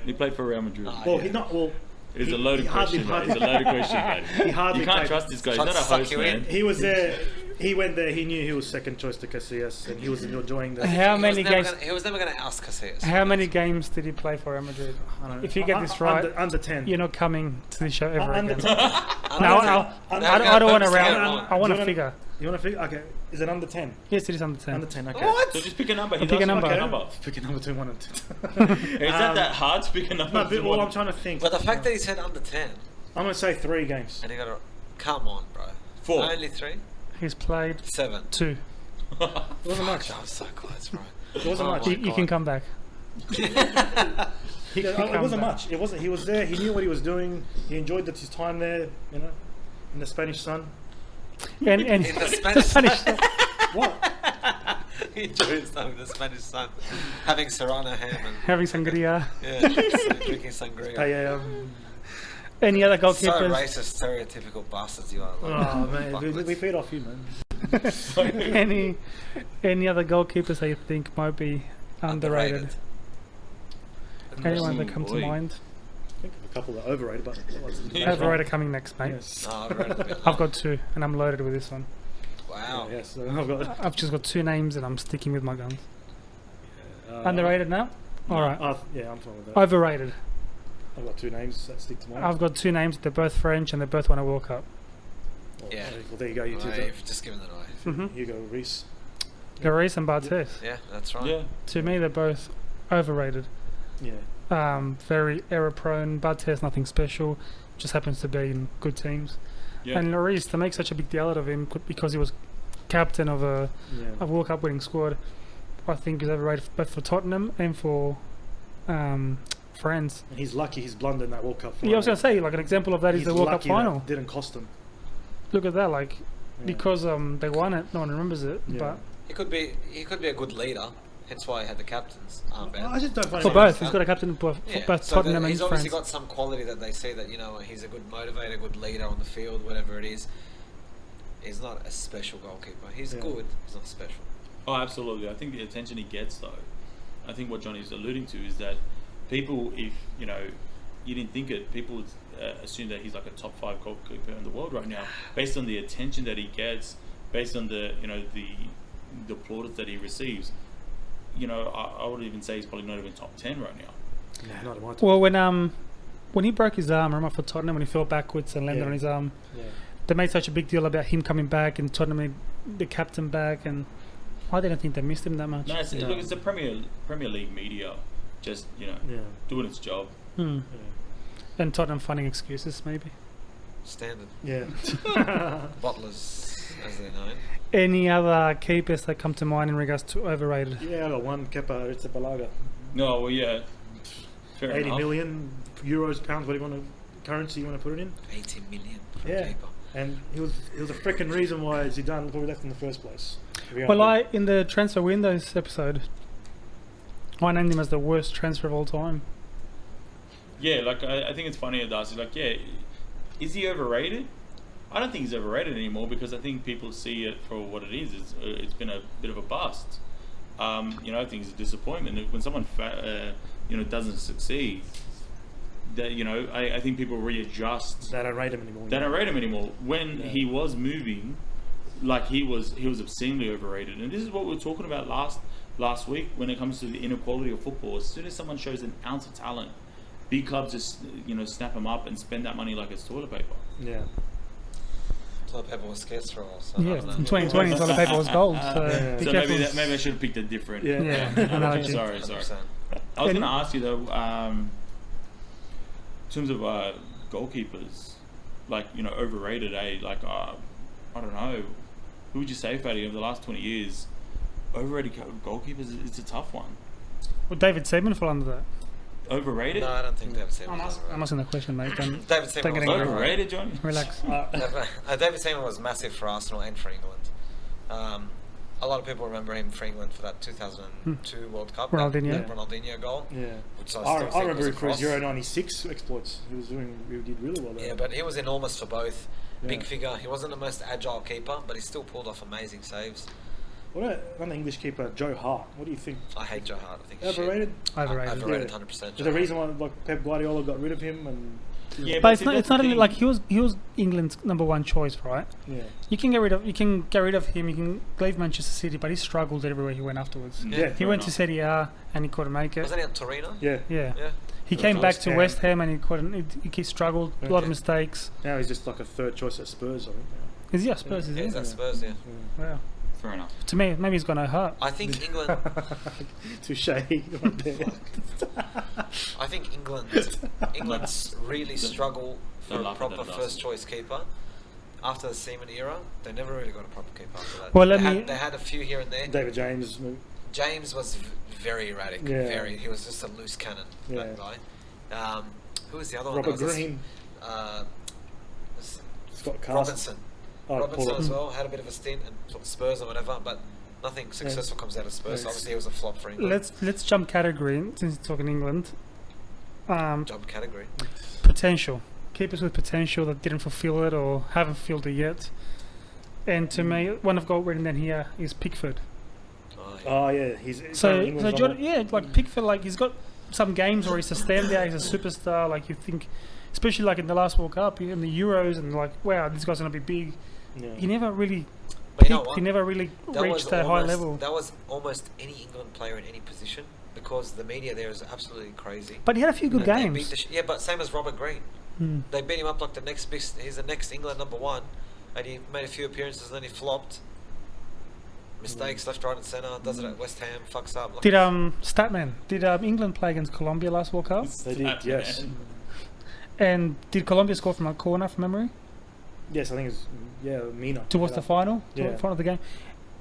he played for Real Madrid. Well, yeah. he not well. It's a he loaded question, mate. It's a loaded question, mate. He hardly You can't played. trust this guy. He's Can't not a suck host, you man. in. He was there. He went there. He knew he was second choice to Casillas, and he was enjoying the. How many games? He was never going to ask Casillas. How many games did he play for Real Madrid? I don't know. If you get this right, under 10. you're not coming to the show ever Under again. 10. No, I don't want to Under 10. round. I want Do to you figure. You want to figure? Okay, is it under 10? Yes, it is under 10. Under 10. Okay. What? So just pick a number. Pick a number. Pick a number. Pick a number between 1 and 10. Is that hard to pick a number? No, but well, I'm trying to think. But the fact that he said under 10, I'm going to say 3 games. and he got a... Come on, bro. 4. Only 3? He's played 7. 2. It wasn't much. That was so close, bro. It wasn't much. You can come back. It wasn't much. It wasn't. He was there. He knew what he was doing. He enjoyed his time there. You know, in the Spanish sun. And In the Spanish sun. What? He enjoyed his time in the Spanish sun. Having serrano ham and... having sangria. Yeah, drinking sangria. Hey, Any other So goalkeepers? racist, stereotypical bastards you are. oh man, Fuckwits. we feed off you, man. any other goalkeepers that you think might be underrated? Anyone that come to Boy. mind? I think a couple are overrated, but Overrated coming next, mate. Yes. No, I've read it a bit. I've got 2, and I'm loaded with this one. Wow. Yes, I've got. I've just got 2 names, and I'm sticking with my guns. Underrated now? All right. Yeah, I'm fine with that. Overrated. I've got 2 names that stick to mind. I've got 2 names. They're both French, and they both won a World Cup. Yeah. Well, there you go. You two. Well, you've just given it away. Mm-hmm. You go, Reese. Lloris and Barthez. Yeah, that's right. Yeah. To me, they're both overrated. Yeah. Very error-prone. Barthez, nothing special. Just happens to be in good teams. Yeah. And Lloris, to make such a big deal out of him because he was captain of a World Cup winning squad, I think is overrated both for Tottenham and for France. And he's lucky he's blundered in that World Cup final. Yeah, I was going to say, like an example of that is He's the World Cup lucky that final. didn't cost him. Look at that, like Yeah. because they won it, no one remembers it. Yeah. But He could be a good leader. Hence why he had the captain's armband. I just don't find for it. both, he's got a captain for Yeah, both so Tottenham and he's obviously France. got some quality that they see that, you know, he's a good motivator, good leader on the field, whatever it is. He's not a special goalkeeper. He's Yeah. good. He's not special. Oh, absolutely. I think the attention he gets, though, I think what Johnny's alluding to is that people, if you didn't think it, people would assume that he's like a top 5 goalkeeper in the world right now, based on the attention that he gets, based on the the plaudits that he receives. I would even say he's probably not even top 10 right now. Yeah, not in my time. Well, when he broke his arm, remember for Tottenham when he fell backwards and landed Yeah. on his arm, Yeah. they made such a big deal about him coming back and Tottenham made the captain back, and I didn't think they missed him that much. No, No. look, it's the Premier League media just Yeah. doing its job. Hmm. Yeah. And Tottenham finding excuses, maybe. standard. Yeah. Bottlers, as they're known. Any other keepers that come to mind in regards to overrated? Yeah, I got one. Kepa Arrizabalaga. No, well, yeah. Fair 80 enough. million euros, pounds, what do you want to, currency you want to put it in? 80 million for Yeah. a keeper. And he was a freaking reason why Zidane probably left in the first place. Well, in the transfer windows episode, I named him as the worst transfer of all time. Yeah, like I think it's funny, Darcy. Like, yeah, is he overrated? I don't think he's overrated anymore because I think people see it for what it is. It's been a bit of a bust. I think it's a disappointment when someone doesn't succeed. That I think people readjust. They don't rate him anymore. They don't rate him anymore. When he was moving, like he was obscenely overrated. And this is what we were talking about last week when it comes to the inequality of football. As soon as someone shows an ounce of talent, big clubs just snap them up and spend that money like it's toilet paper. Yeah. Toilet paper was scarce for a while. So Yeah, I don't know. in 2020, toilet paper was gold. So, Yeah. be So careful. maybe I should have picked a different. Yeah, analogy. sorry. 100%. I was going to ask you though, in terms of goalkeepers, like overrated, like I don't know, who would you say, Fatty, over the last 20 years, overrated goalkeepers? It's a tough one. Would David Seaman fall under that? Overrated? No, I don't think David Seaman was I'm asking the question, mate. Don't David Seaman don't was get angry. Overrated, Johnny? Relax. David Seaman was massive for Arsenal and for England. A lot of people remember him for England for that 2002 World Cup. Ronaldinho. That Ronaldinho goal. Yeah. Which I I still think remember was him a for his cross. Euro 96 exploits. He did really well there. Yeah, but he was enormous for both. Yeah. Big figure. He wasn't the most agile keeper, but he still pulled off amazing saves. What about another English keeper, Joe Hart? What do you think? I hate Joe Hart. I think he's Overrated? shit. Overrated. Overrated, Yeah. 100%. There's a reason why Pep Guardiola got rid of him, and Yeah, But see, it's that's not the only thing. like he was England's number one choice, right? yeah, You can get rid of him. You can leave Manchester City, but he struggled everywhere he went afterwards. Yeah, He fair went to enough. Serie A and he couldn't make it. Wasn't he at Torino? yeah. Yeah, Yeah. he West came back to Ham. West Ham and he couldn't. He struggled. A lot of Okay. mistakes. Now he's just like a third choice at Spurs, I think. Is he at Spurs? Is Yeah, he? he's at Spurs, yeah. Wow. Fair enough. To me, maybe he's got no heart. I think England. Touche. Right there. I think England's really struggle for Don't a laugh at proper that, first choice keeper. After the Seaman era, they never really got a proper keeper after that. Well, they had a few here and there. David James. James was very erratic. Yeah. He was just a loose cannon. That Yeah. guy. Who was the other one? Robert There was Green. Scott Carson. Robinson. Oh, Robinson Paul. as well had a bit of a stint at Spurs or whatever, but nothing successful comes out of Spurs. Yeah. Obviously, he was a flop for England. Let's jump category since we're talking England. Job category. Potential keepers with potential that didn't fulfill it or haven't fulfilled it yet. And to me, one I've got written down here is Pickford. Oh, yeah. Oh yeah, he's Like Pickford, like he's got some games where he's a standout, he's a superstar. Like you think, especially like in the last World Cup, in the Euros, and like wow, this guy's gonna be big. Yeah. He never really But you know peaked. what? He never really That reached was that high almost- level. That was almost any England player in any position because the media there is absolutely crazy. But he had a few good And they games. beat the yeah, but same as Robert Green. They beat him up like the next big. He's the next England number one, and he made a few appearances and then he flopped. Mistakes left, right, and centre. Does it at West Ham. Fucks up. Like Did Statman? Did England play against Colombia last World Cup? They did, yes. And did Colombia score from a corner from memory Yes, I think it's Mina. towards the final? Yeah. Final of the game.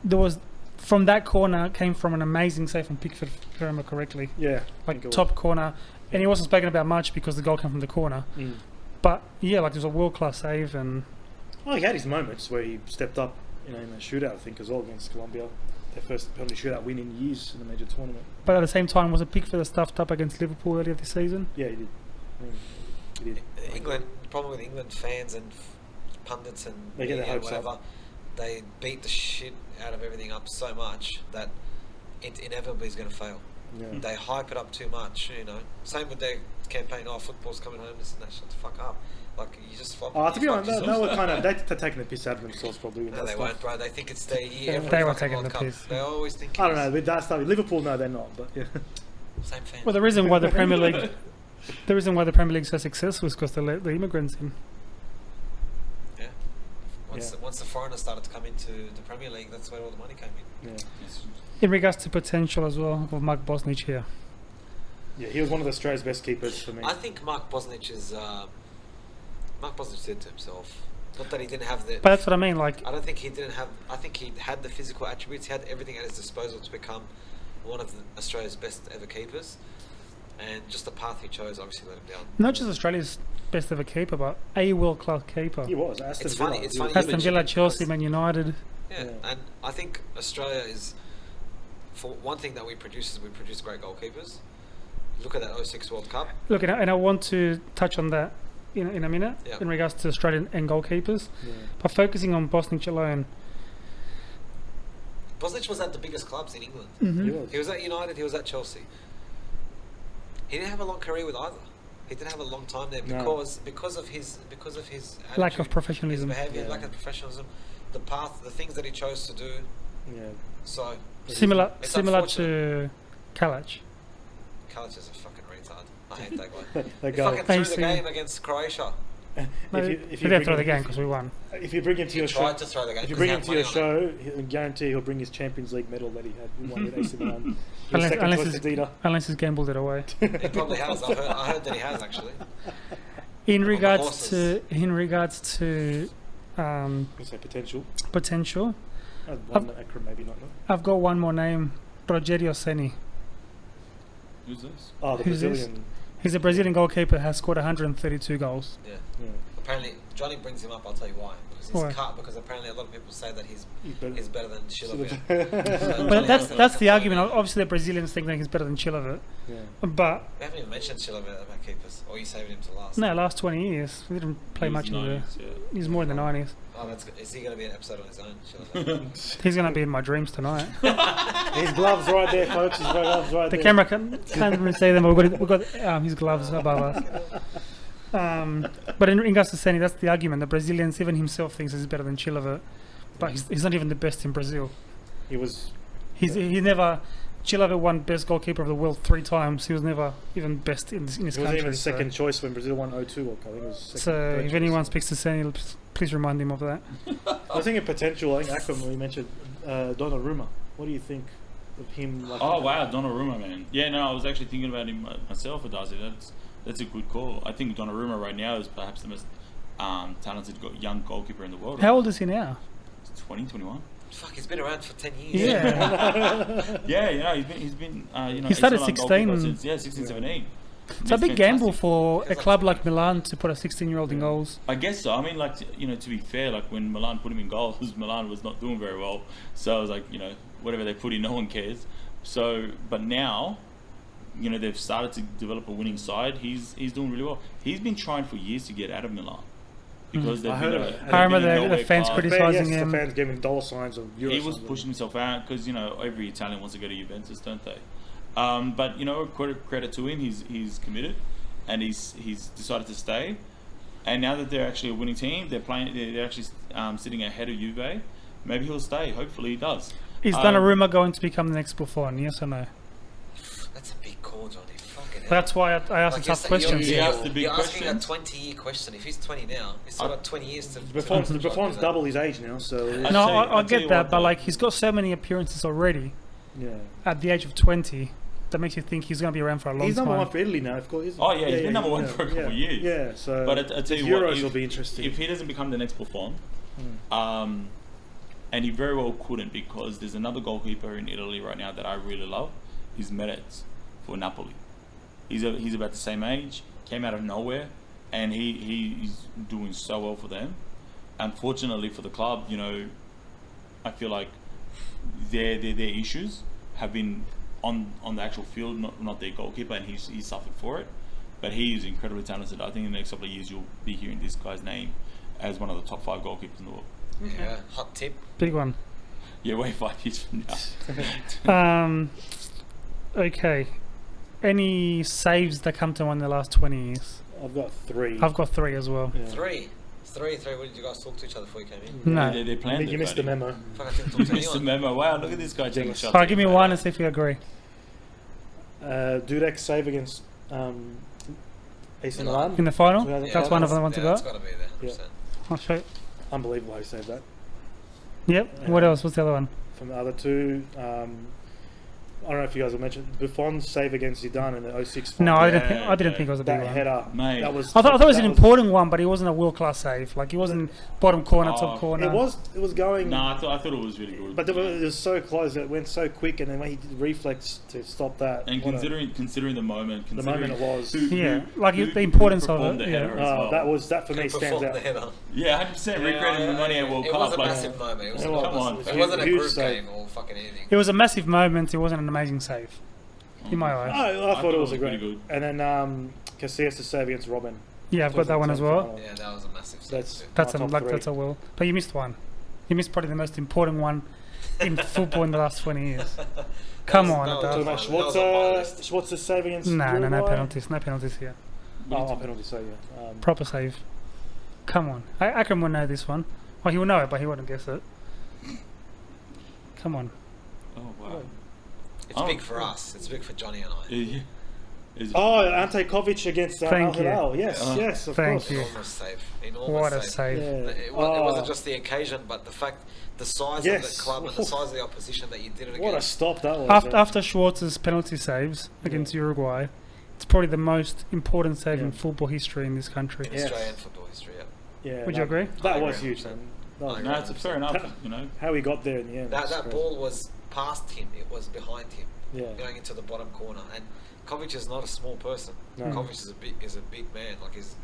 There was from that corner came from an amazing save from Pickford, if I remember correctly. Yeah, I Like think it top corner, and he wasn't spoken about much because the goal came from the corner. was. Mm. But yeah, like it was a world class save, and Oh, he had his moments where he stepped up, in a shootout, I think, as well against Colombia. Their first penalty shootout win in years in a major tournament. but at the same time, was it Pickford that stuffed up against Liverpool earlier this season? Yeah, he did. I think he did. England. The problem with England fans and pundits and They get their media and hopes up. whatever, they beat the shit out of everything up so much that it inevitably is going to fail. Yeah. They hype it up too much, Same with their campaign. Oh, football's coming home. This and that. Shut the fuck up. Like you just flop. To be you honest, fuck they were yourself. kind of they're taking the piss out of themselves probably with No, that they stuff. won't, bro. They think it's their year. every They were fucking taking World the Cup. piss. They always think. I don't know it's with that stuff. Liverpool, no, they're not. But yeah, Same fan. Well, the reason why the Premier League, is so successful is because they let the immigrants in. Yeah. Once the foreigners started to come into the Premier League, that's where all the money came in. yeah, In regards to potential as well, of Mark Bosnich here. yeah. He was one of Australia's best keepers for me. I think Mark Bosnich is Mark Bosnich did to himself. Not that he didn't have the. But that's what I mean. Like, I don't think he didn't have. I think he had the physical attributes. He had everything at his disposal to become one of Australia's best ever keepers, and just the path he chose obviously let him down. not just Australia's best ever keeper, but a world-class keeper. He was. Aston It's Villa. funny. It's He funny. was- you Aston mentioned Villa, it Chelsea, because- Man United. Yeah, Yeah. and I think Australia is, for one thing that we produce great goalkeepers. Look at that 06 World Cup. Look, and I want to touch on that in a minute Yeah. in regards to Australian and goalkeepers. Yeah. But focusing on Bosnich alone, Bosnich was at the biggest clubs in England. He was. He was at United. He was at Chelsea. He didn't have a long career with either. He didn't have a long time there No. because of his lack attitude, of professionalism. his behaviour, Yeah. lack of professionalism, the path, the things that he chose to do. Yeah. So Similar It's to unfortunate. Kalach. Kalach is a fucking retard. I hate that guy. That He guy. fucking threw the Facing- game against Croatia. No, if he you didn't throw bring the him- game because we won. If you bring him to He your show, tried to throw the game. if you 'cause bring he him had to your money on it. show, I guarantee he'll bring his Champions League medal that he had won with AC Milan. His Unless, second unless, choice he's, Adidas. unless he's gambled it away. He probably has. I heard that he has actually. In the regards to horses. You say potential. potential, One acronym, maybe not. No? I've got one more name, Rogerio Ceni. Who's this? Oh, the Who's this? Brazilian. He's a Brazilian goalkeeper, has scored 132 goals. Yeah. Yeah. Apparently, Johnny brings him up. I'll tell you why. Because he's Why? cut. Because apparently, a lot of people say that he's better than Chilavert. But that's the argument. Obviously, the Brazilians think that he's better than Chilavert. Yeah. But We haven't even mentioned Chilavert about keepers. Or are you saving him to last? no, last 20 years, we didn't play He was much in the. 90s, yeah. He's more in the 90s. Oh, that's good. Is he going to be an episode on his own, Chilavert? He's going to be in my dreams tonight. His gloves right there, folks. His gloves right The there. camera can't really see them, but we've got his gloves above us. But in regards to Ceni, that's the argument. The Brazilians, even himself, thinks he's better than Chilavert. But he's not even the best in Brazil. He was. He never. Chilavert won best goalkeeper of the world 3 times. He was never even best in his He wasn't country. even so- second choice when Brazil won 0-2 World Cup. He was second, So third if choice. anyone speaks to Ceni, please remind him of that. I was thinking potential. I think Akram, we mentioned Donnarumma. What do you think of him? Like, Oh wow, Donnarumma, man. Yeah, no, I was actually thinking about him myself, Adazi. That's a good call. I think Donnarumma right now is perhaps the most talented young goalkeeper in the world. How old is he now? 20, 21? Fuck, he's been around for 10 years. Yeah. Yeah, you know, he's been He started excellent 16. goalkeeper since 16, 17. It's a big gamble for a club like Milan to put a 16-year-old in goals. I guess so. I mean, like, to be fair, like when Milan put him in goals, Milan was not doing very well. So I was like, whatever they put in, no one cares. So, but now, they've started to develop a winning side. He's doing really well. He's been trying for years to get out of Milan because they've I been heard a- of it. they've I remember been a the nowhere fans club. criticising yes, him. the fans gave him dollar signs of Euro He was signs. pushing himself out because every Italian wants to go to Juventus, don't they? But credit to him, he's committed, and he's decided to stay. And now that they're actually a winning team, they're actually sitting ahead of Juve. Maybe he'll stay. Hopefully he does. Is Donnarumma going to become the next Buffon? Yes or no? That's a big call, Johnny. Fucking hell. That's why I asked the tough questions. He asked the big You're asking a questions. 20-year question. If he's 20 now, he's still got 20 years to... Buffon's double his age now, so No, tell you- I I'll tell get you that, what, but though. like he's got so many appearances already yeah. at the age of 20 that makes you think he's going to be around for a long He's time. number one for Italy now, of course. Oh yeah, he's been number one for a couple of years. Yeah, so But I tell you Euros what, will be interesting. if he doesn't become the next Buffon, and he very well couldn't, because there's another goalkeeper in Italy right now that I really love. He's Merez for Napoli. He's about the same age, came out of nowhere, and he's doing so well for them. Unfortunately for the club, I feel like their issues have been on the actual field, not their goalkeeper, and he's suffered for it. But he is incredibly talented. I think in the next couple of years you'll be hearing this guy's name as one of the top 5 goalkeepers in the world. Yeah, hot tip. Big one. Yeah, wait 5 years from now. Okay. Any saves that come to mind in the last 20 years? I've got 3. I've got 3 as well. Yeah. Three. What did you guys talk to each other before you came in? No. They planned You it, missed the buddy. memo. Fuck, I didn't talk to Missed the anyone. memo. Wow, look at this guy taking shots. Alright, give me one and see if you agree. Dudek save against AC Milan. In the final? Yeah, That's one of the ones Yeah, you that's got? got to be there, 100%. I'll show you. Unbelievable how he saved that. Yep. What else? What's the other one? From the other 2, I don't know if you guys will mention Buffon's save against Zidane in the 06 No, final. I didn't think it was a big That one. header, Mate. that was. I thought it was an that important one, but it wasn't a world class save. Like, it wasn't bottom corner, top corner. It was going. No, I thought it was really good. But it was so close. It went so quick, and then when he did reflex to stop that. And considering the moment, the moment it was. The importance of performed it. the Yeah. header as well. That for me stands Performed out. the header. Yeah, 100% recreating the money at World It Cup. was a like, massive moment. It was Come enormous. on, It wasn't a huge group save. game or fucking anything. It was a massive moment. It wasn't an amazing save, in my eyes. I thought it was a pretty great. good. And then Casillas to save against Robin. Yeah, I've got that one as well. Yeah, that was a massive save. That's too. That's my a top three. that's a will. But you missed one. You missed probably the most important one in football in the last 20 years. Come on, that Talking was about That was on my list. Schwartz's save against no Uruguay. penalties. No penalties here. Penalty, so yeah. Proper save. Come on. Akram will know this one. Well, he will know it, but he wouldn't guess it. Come on. Oh, wow. It's big for us. It's big for Johnny and I. Yeah. Ante Kovic against Thank Al you. Hilal. Yes, of Thank course. you. Enormous save. Enormous What a save. save. Yeah. It wasn't just the occasion, but the size of Yes. the club and the size of the opposition that you did it What a against. stop that was. After Schwartz's penalty saves against Uruguay, it's probably the most important save in football history in this country. In Yes. Australian football history, yeah. Yeah, Would you agree? That I was agree. huge, man. That was I No, it's fair enough, you know. how he got there in the end. That was great. ball was past him. It was behind him, Yeah. going into the bottom corner. And Kovic is not a small person. No. Kovic is a big man. Like, he's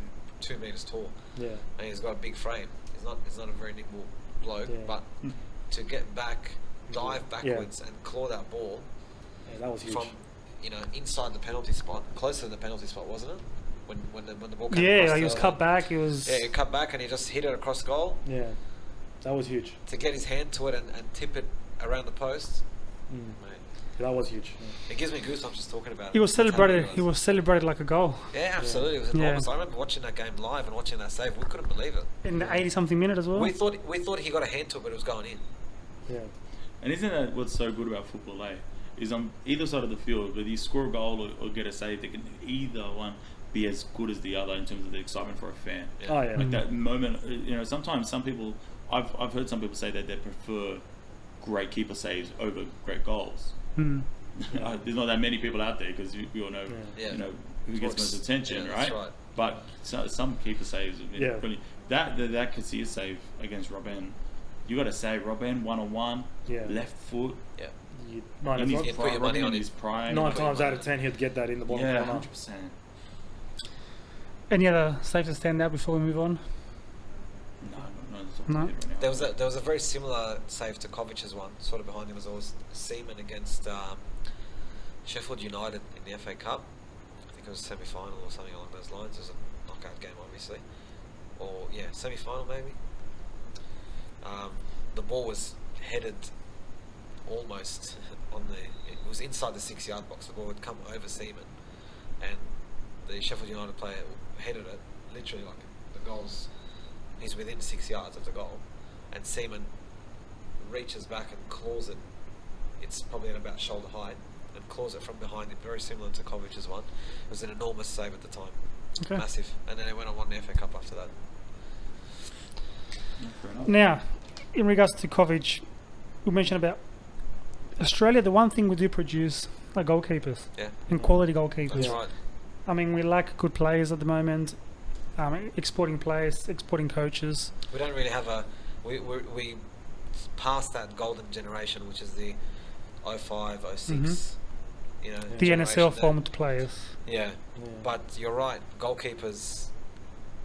2 meters tall, Yeah. and he's got a big frame. He's not a very nimble bloke, Yeah. but to get back, dive backwards, and claw that ball Yeah, that was huge. from inside the penalty spot, closer to the penalty spot, wasn't it? When the ball came Yeah, across he was cut back. He was. Yeah, he cut back and he just hit it across goal Yeah, that was huge. to get his hand to it and tip it around the post. Mate, That was huge. it gives me goosebumps just talking about it. He was That's how big celebrated. it He was celebrated like a goal Yeah, absolutely. It was Yeah. enormous. I remember watching that game live and watching that save. We couldn't believe it. in the 80-something minute as well. We thought he got a hand to it, but it was going in. Yeah. And isn't that what's so good about football, is on either side of the field, whether you score a goal or get a save, they can either one be as good as the other in terms of the excitement for a fan. Yeah. Oh yeah. Like that moment, sometimes some people, I've heard some people say that they prefer great keeper saves over great goals. Hmm. There's not that many people out there because we all know, Yeah. who gets most attention, Yeah, right? that's right. But some keeper saves have been Yeah. brilliant. That Casillas save against Robin, you got to say Robin 1-on-1, Yeah. left foot. Yeah. Nine, In Yeah, his put your prime, money Robin on in it. his prime. nine times out of 10 he'd get that in the bottom Yeah, corner. 100%. Any other saves to stand out before we move on? No. No. There was a very similar save to Kovic's one, sort of behind him as always. Seaman against Sheffield United in the FA Cup. I think it was a semi-final or something along those lines. It was a knockout game, obviously, or semi-final maybe. The ball was headed almost on it was inside the 6-yard box. The ball had come over Seaman, and the Sheffield United player headed it literally like the goal's. He's within 6 yards of the goal, and Seaman reaches back and claws it. It's probably at about shoulder height, and claws it from behind it, very similar to Kovic's one. It was an enormous save at the time, Okay. massive, and then they went on won the FA Cup after that. Fair enough. Now, in regards to Kovic, we mentioned about Australia. The one thing we do produce are goalkeepers Yeah, and quality goalkeepers. that's right. I mean, we lack good players at the moment. Exporting players, exporting coaches. We don't really have we passed that golden generation, which is the 05, 06. You know, The generation NSL that- formed players. Yeah, but you're right. Goalkeepers,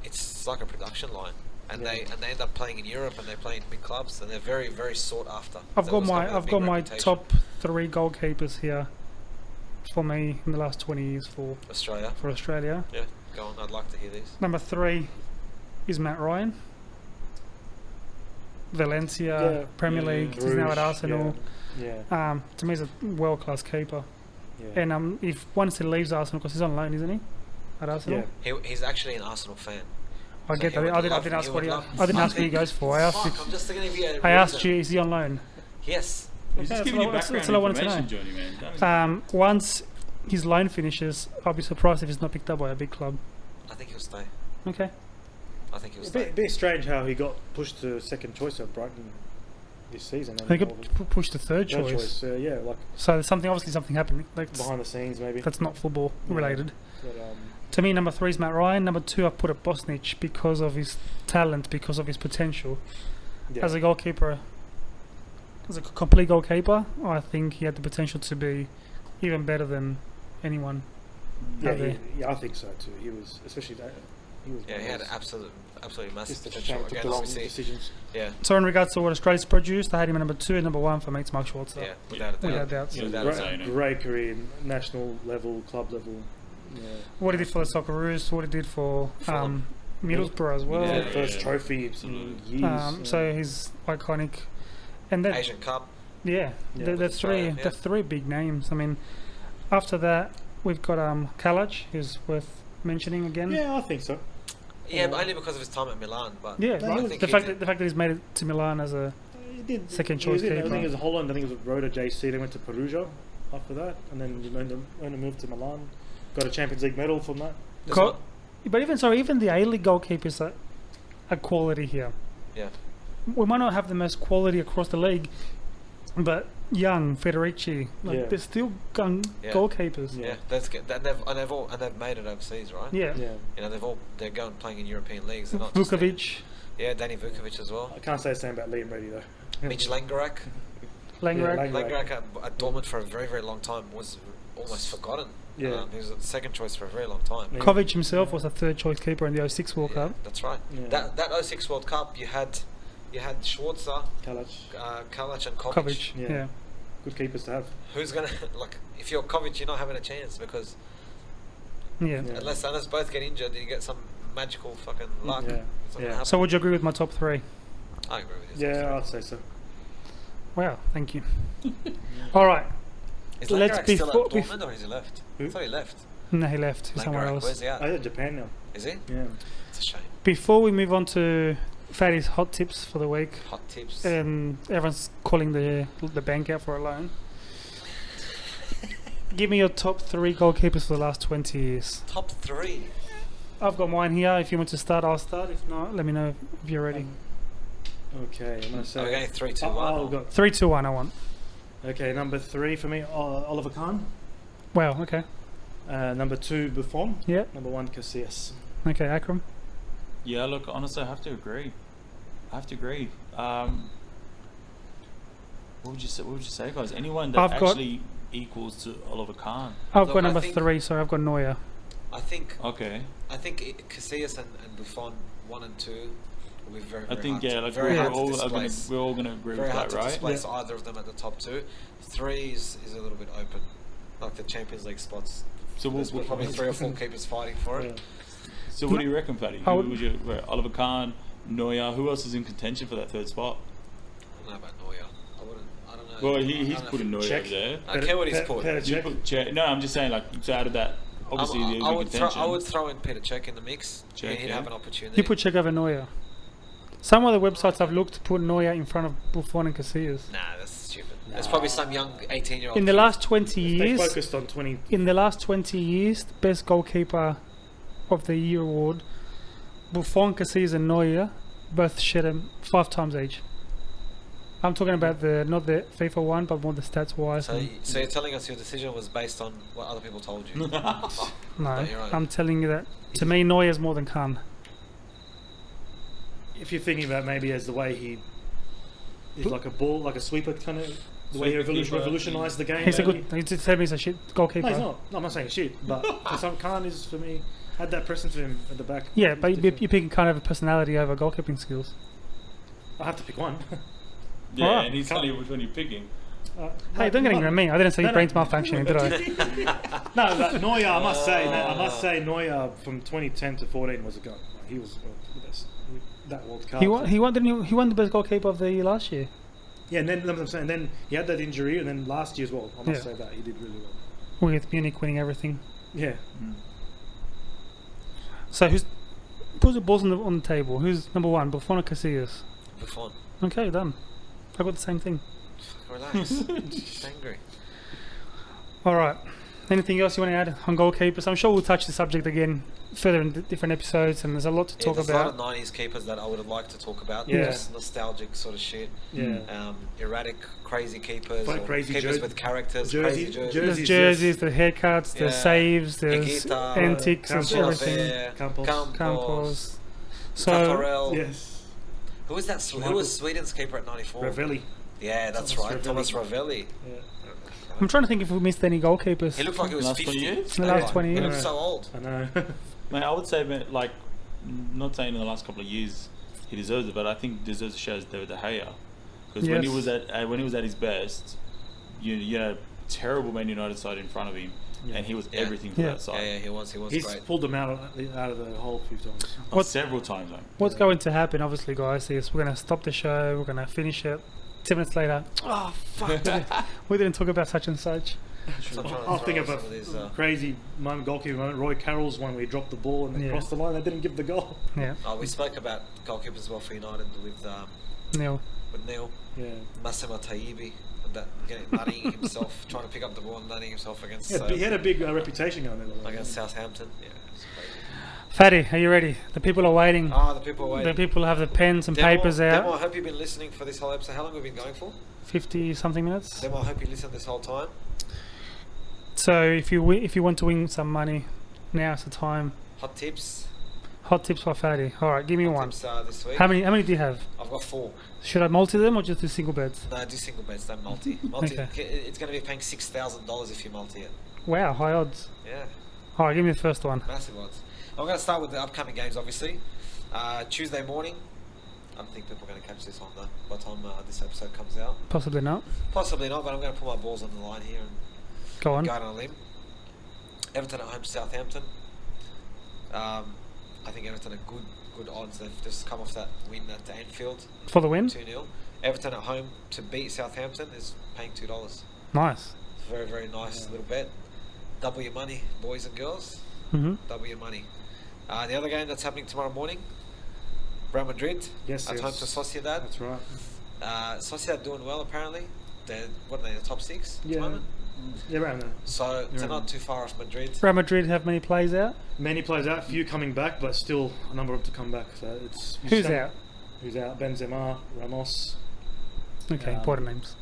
it's like a production line, and they end up playing in Europe, and they play in big clubs, and they're very, very sought after. I've They've got always my a I've big got my reputation. top 3 goalkeepers here for me in the last 20 years for Australia. Australia. Yeah, go on. I'd like to hear these. Number 3 is Matt Ryan. Valencia, Premier League. He's now at Arsenal. Yeah. To me, he's a world-class keeper. Yeah. And if once he leaves Arsenal, because he's on loan, isn't he? At Arsenal. Yeah. He's actually an Arsenal fan. I get So that. he I would didn't love- ask he what would he. love- I didn't ask who he goes for. I asked Fuck, if. I'm just going to be a I asked reason. you, is he on loan? Yes. He's just Okay, giving you that's background all I wanted to information, Johnny, man. Don't Once his loan finishes, I'll be surprised if he's not picked up by a big club. I think he'll stay. Okay. I think he'll It's a stay. bit strange how he got pushed to second choice at Brighton this season. They could push the third choice. Yeah, like So there's something happening. Like behind the scenes maybe. that's not football related. But, To me, number 3 is Matt Ryan. Number 2, I put at Bosnich because of his talent, because of his potential. yeah. As a goalkeeper, as a complete goalkeeper, I think he had the potential to be even better than anyone. out there. I think so too. He was, especially that. He was. Yeah, he had absolutely massive just a potential. shame took Again, the wrong obviously, decisions. yeah, So in regards to what Australia's produced, I had him at number 2 and number 1 for me, it's Mark Schwarzer. yeah, without a doubt. Without doubt. Yeah, Without a great. doubt. Insane, eh? Great career, national level, club level. Yeah. What he did for the Socceroos, what he did for Middlesbrough as well. Yeah. First trophy Absolutely. in years. So he's iconic. And that, Asian Cup. yeah, Yeah. the Australia, the three big names. I mean, after that, we've got Kalaj, who's worth mentioning again. Yeah, I think so. Yeah, but only because of his time at Milan. But Yeah, No, right. he was- the fact that he's made it to Milan as a He did. Second He was choice in, I keeper. think it was Holland. I think it was Roda JC. They went to Perugia after that, and then earned a move to Milan. Got a Champions League medal from that. That's Co- what- but even the A-League goalkeepers are quality here. yeah, We might not have the most quality across the league, but Young, Federici, Yeah. they're still gun Yeah. goalkeepers. yeah. That's good. And they've made it overseas, right? Yeah. Yeah, You know, they're going playing in European leagues. They're not just in- Vukovic, yeah, Danny Vukovic as well. I can't say the same about Liam Brady though. Mitch Langerack. Langerack. Lang- Langerack at Dortmund for a very, very long time was almost forgotten. Yeah. He was the second choice for a very long time. Yeah. Kovic himself was a third choice keeper in the 06 World Yeah, Cup. that's right. Yeah. That 06 World Cup, you had Schwarzer, Kalach, Kalach, and Kovic. Kovic, Yeah. yeah. good keepers to have. Who's gonna like? If you're Kovic, you're not having a chance because Yeah. Yeah. unless both get injured, you get some magical fucking luck. Yeah. It's not Yeah. gonna happen. So would you agree with my top 3? I agree with you. Yeah, I'd say so. Wow, thank you. All right. Is let's Langerack still at before- Dortmund or has he left? Who? I thought he left. No, he left. He's somewhere Langerack, where's else. he at? I at Japan now. Is he? Yeah. It's a shame. Before we move on to Fatty's hot tips for the week, Hot tips. and everyone's calling the bank out for a loan. Give me your top 3 goalkeepers for the last 20 years. Top 3. I've got mine here. If you want to start, I'll start. If not, let me know if you're ready. Okay, I'm gonna say. Are we going 3, 2, 1? I'll or- go. 3, 2, 1. I want. Okay, number 3 for me, Oliver Kahn. Wow. Okay. Number 2, Buffon. Yeah. Number 1, Casillas. Okay. Akram. Yeah, look, honestly, I have to agree. What would you say, guys? Anyone that I've got- actually equals to Oliver Kahn? I've Look, got I number think- 3. Sorry, I've got Neuer. I think Okay. Casillas and Buffon 1 and 2 will be very, I very think, hard yeah, to, like very we're hard to all displace. gonna agree Very with hard that, to right? displace either of them at the top 2. 3 is a little bit open, like the Champions League spots. So There's probably 3 or 4 keepers fighting for it. So what do you reckon, Fatty? I Who would- would you, Oliver Kahn, Neuer? Who else is in contention for that 3rd spot? I don't know about Neuer. I don't know. Well, I he's don't know putting if- Neuer Check. over there. I don't care what he's put. Petr You Cech. put Cech- No, I'm just saying, like, so out of that, obviously, I there's would contention. I would throw in Petr Cech in the mix. Cech, and he'd yeah. have an opportunity. You put Czech over Neuer. Some of the websites I've looked put Neuer in front of Buffon and Casillas. Nah, that's stupid. There's probably some young 18-year-old. In the last 20 They years, focused on 20. in the last 20 years, the best goalkeeper of the year award, Buffon, Casillas, and Neuer both shed him 5 times each. I'm talking about not the FIFA one, but more the stats wise. So you're telling us your decision was based on what other people told you? No, you're right. I'm telling you that to me, Neuer is more than Kahn. If you're thinking about maybe as the way he is like a ball, like a sweeper kind of, the way he Sweeper keeper. revolutionised the game. He's a maybe. good. He just said he's a shit goalkeeper. No, he's not. No, I'm not saying shit, but for some Kahn is for me had that presence for him at the back. Yeah, It's but different. you're picking kind of a personality over goalkeeping skills. I have to pick one. Yeah, Alright. and he's telling you which one you're picking. Hey, don't get angry at me. I didn't say your No, brain's no. malfunctioning, did I? No, but Neuer, I must say, Neuer from 2010 to 14 was a gun. Like, he was the best. That World Cup. He won the best goalkeeper of the year last year. Yeah, and then that's what I'm saying. Then he had that injury, and then last year as well. I must Yeah. say that he did really well. With Munich winning everything. Yeah. So put the balls on the table. Who's number 1? Buffon or Casillas? Buffon. Okay, done. I got the same thing. Relax. Just angry. All right. Anything else you want to add on goalkeepers? I'm sure we'll touch the subject again further in different episodes, and there's a lot to talk there's about. a lot of 90s keepers that I would have liked to talk about. Yeah. Just nostalgic sort of shit. Yeah. Erratic, crazy keepers. Like Or crazy keepers jer- with characters. jersey- Crazy jerseys. There's jerseys, jerseys, the haircuts, the Yeah. saves, there's Higuita, antics, there's Campos. everything. Campos. Campos. So, Tafarel. Yes. Who was that? Who was Sweden's keeper at 94? Ravelli. Yeah, that's Thomas right. Ravelli. Thomas Ravelli. Yeah. I'm trying to think if we missed any goalkeepers. He looked like he was Last 50. 20 years? The last 20 He years. looked so old. I know. Mate, I would say, like, not saying in the last couple of years he deserves it, but I think he deserves a shout as David De Gea. Because when he Yes. was at his best, you had a terrible Man United side in front of him, Yeah. and he was Yeah. everything for Yeah. that side. Yeah, he was He's great. pulled them out of the hole a few times. What- Several times, mate. What's going to happen, obviously, guys, is we're going to stop the show, we're going to finish it. 7 minutes later, oh, fuck, we didn't talk about such and such. So I'm trying to I'll throw think of some of these, a crazy moment, goalkeeper moment. Roy Carroll's one where he dropped the ball and then Yeah. crossed the line. They didn't give the goal. Yeah, we spoke about goalkeepers as well for United with Neil. Neil, Yeah. Massimo Taibi, and that getting nutting himself, trying to pick up the ball and nutting himself against Yeah, he had a big reputation going there. against Southampton. Yeah, it's crazy. Fatty, are you ready? The people are waiting. The people are The waiting. people have the pens and Demo, papers Demo, I out. hope you've been listening for this whole episode. How long have we been going for? 50 something minutes. Demo, I hope you listened this whole time. So if you want to win some money, now's the time. Hot tips. Hot tips for Fatty. All right, give me Hot one. tips this week. How many do you have? I've got 4. Should I multi them or just do single bets? No, do single bets, don't multi. Okay. It's going to be paying $6,000 if you multi it. Wow, high odds. Yeah, All right, give me the first one. massive odds. I'm going to start with the upcoming games, obviously. Tuesday morning. I don't think people are going to catch this on by the time this episode comes out. Possibly not. Possibly not, but I'm going to put my balls on the line here and Go on. go out on a limb. Everton at home to Southampton. I think Everton are good odds. They've just come off that win at Anfield, For the win? 2-0. Everton at home to beat Southampton is paying $2. Nice. It's a very, very nice little bet. Double your money, boys and girls. Mm-hmm. Double your money. The other game that's happening tomorrow morning, Real Madrid Yes, at yes. home to Sociedad. That's right. Sociedad doing well apparently. They're the top 6 at Yeah. the moment. Yeah, around there. So they're Yeah. not too far off Madrid. Real Madrid have many players out? Many players out, few coming back, but still a number of them to come back. So it's Who's out? Who's out? Benzema, Ramos. Okay, important names.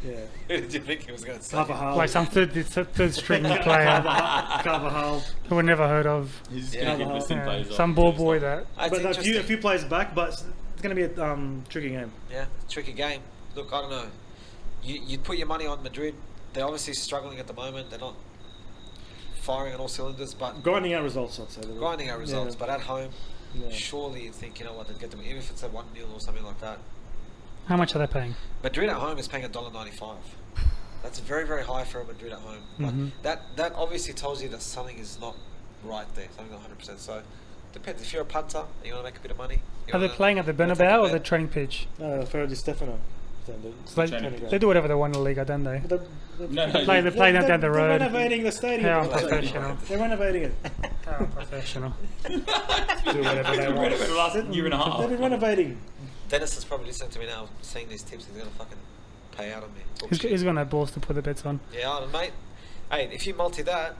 Yeah. Who did you think he was going to say? Carvajal. Like some third string player Carvajal. who we never heard of. He's just Yeah. going to keep listing Yeah, players off. some ball boy that. It's But a interesting. few players back, but it's going to be a tricky game. Yeah, tricky game. Look, I don't know. You'd put your money on Madrid. They're obviously struggling at the moment. They're not firing on all cylinders, but Grinding out results, I'd say. grinding out results. Yeah. But at home, Yeah. surely you think, you know what, they'd get them, even if it's a 1-0 or something like that. How much are they paying? Madrid at home is paying $1.95. That's very, very high for a Madrid at home. But that obviously tells you that something is not right there. Something's not 100%. So depends. If you're a punter and you want to make a bit of money, Are they playing at the Bernabeu or the training pitch? Ferro Di Stefano. So they do whatever they want in the Liga, don't they? No, They're playing down the road. They're renovating the stadium. How professional. They're renovating it. How professional. Do whatever they want. the last year and a half. They've been renovating. Dennis is probably listening to me now, seeing these tips. He's going to fucking pay out on me. Talk He's shit. going to have balls to put the bets on. Yeah, mate. Hey, if you multi that,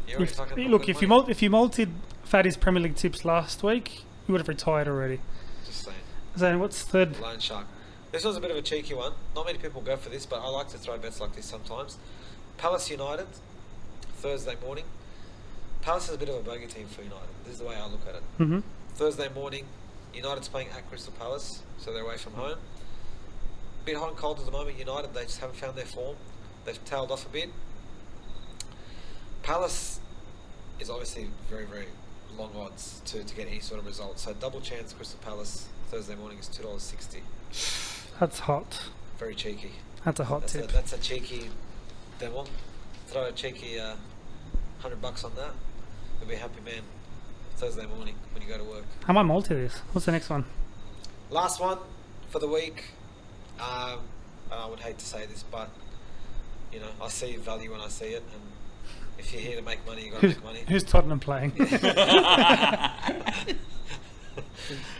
you're already fucking Look, good if you multed Fatty's Premier League tips last week, you would have retired already. Just saying. So what's third? Loan shark. This was a bit of a cheeky one. Not many people go for this, but I like to throw bets like this sometimes. Palace United, Thursday morning. Palace is a bit of a bogey team for United. This is the way I look at it. Mm-hmm. Thursday morning, United's playing at Crystal Palace, so they're away from home. Bit hot and cold at the moment. United, they just haven't found their form. They've tailed off a bit. Palace is obviously very, very long odds to get any sort of result. So double chance Crystal Palace Thursday morning is $2.60. That's hot. Very cheeky. That's a hot That's tip. that's a cheeky demo. Throw a cheeky $100 on that. You'll be a happy man Thursday morning when you go to work. I might multi this. What's the next one? Last one for the week. I would hate to say this, but you know, I see value when I see it, and if you're here to make money, you got to make money. Who's Tottenham playing?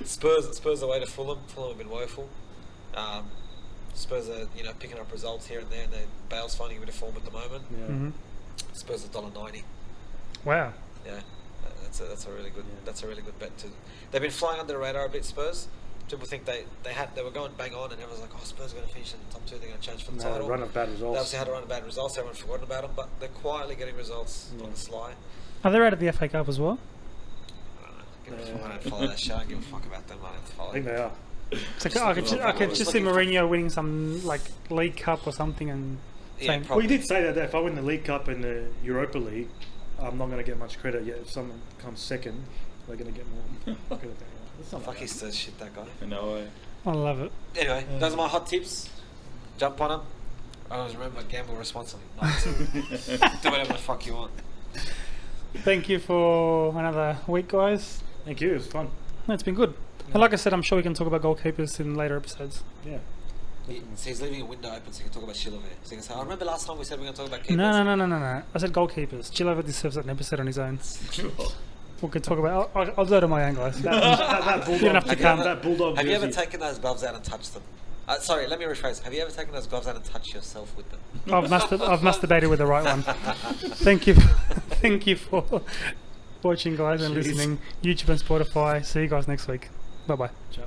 Spurs away to Fulham. Fulham have been woeful. Spurs are picking up results here and there, and Bale's finding a bit of form at the moment. Yeah. Mm-hmm. Spurs $1.90. Wow. Yeah, that's a really good bet too. They've been flying under the radar a bit. Spurs. People think they were going bang on, and everyone's like, oh, Spurs are going to finish in the top 2. They're going to challenge for the title. Run of bad They results. obviously had a run of bad results. Everyone's forgotten about them, but they're quietly getting results on the sly. Are they out of the FA Cup as well? I don't follow that shit. I don't give a fuck about them. I don't follow. I think they are. I could just see Mourinho winning some like League Cup or something and saying, Well, you did say that if I win the League Cup and the Europa League, I'm not going to get much credit. Yet if someone comes second, they're going to get more credit. That's not Fuck, bad. he's still shit, that guy. No way. I love it. Anyway, those are my hot tips. Jump on them. Always remember, gamble responsibly. Not to do whatever the fuck you want. Thank you for another week, guys. Thank you. It was fun. It's been good. And like I said, I'm sure we can talk about goalkeepers in later episodes. Yeah. So he's leaving a window open so he can talk about Chilovic. So he can say, I remember last time we said we were going to talk about keepers. No. I said goalkeepers. Chilovic deserves an episode on his own. We can talk about. I'll go to my own, guys. That bulldog. You don't have to come. That bulldog. Have you ever jersey. taken those gloves out and touched them? Sorry, let me rephrase. Have you ever taken those gloves out and touched yourself with them? I've masturbated with the right one. Thank you for watching, guys, and listening. YouTube and Spotify. See you guys next week. Bye bye. Ciao.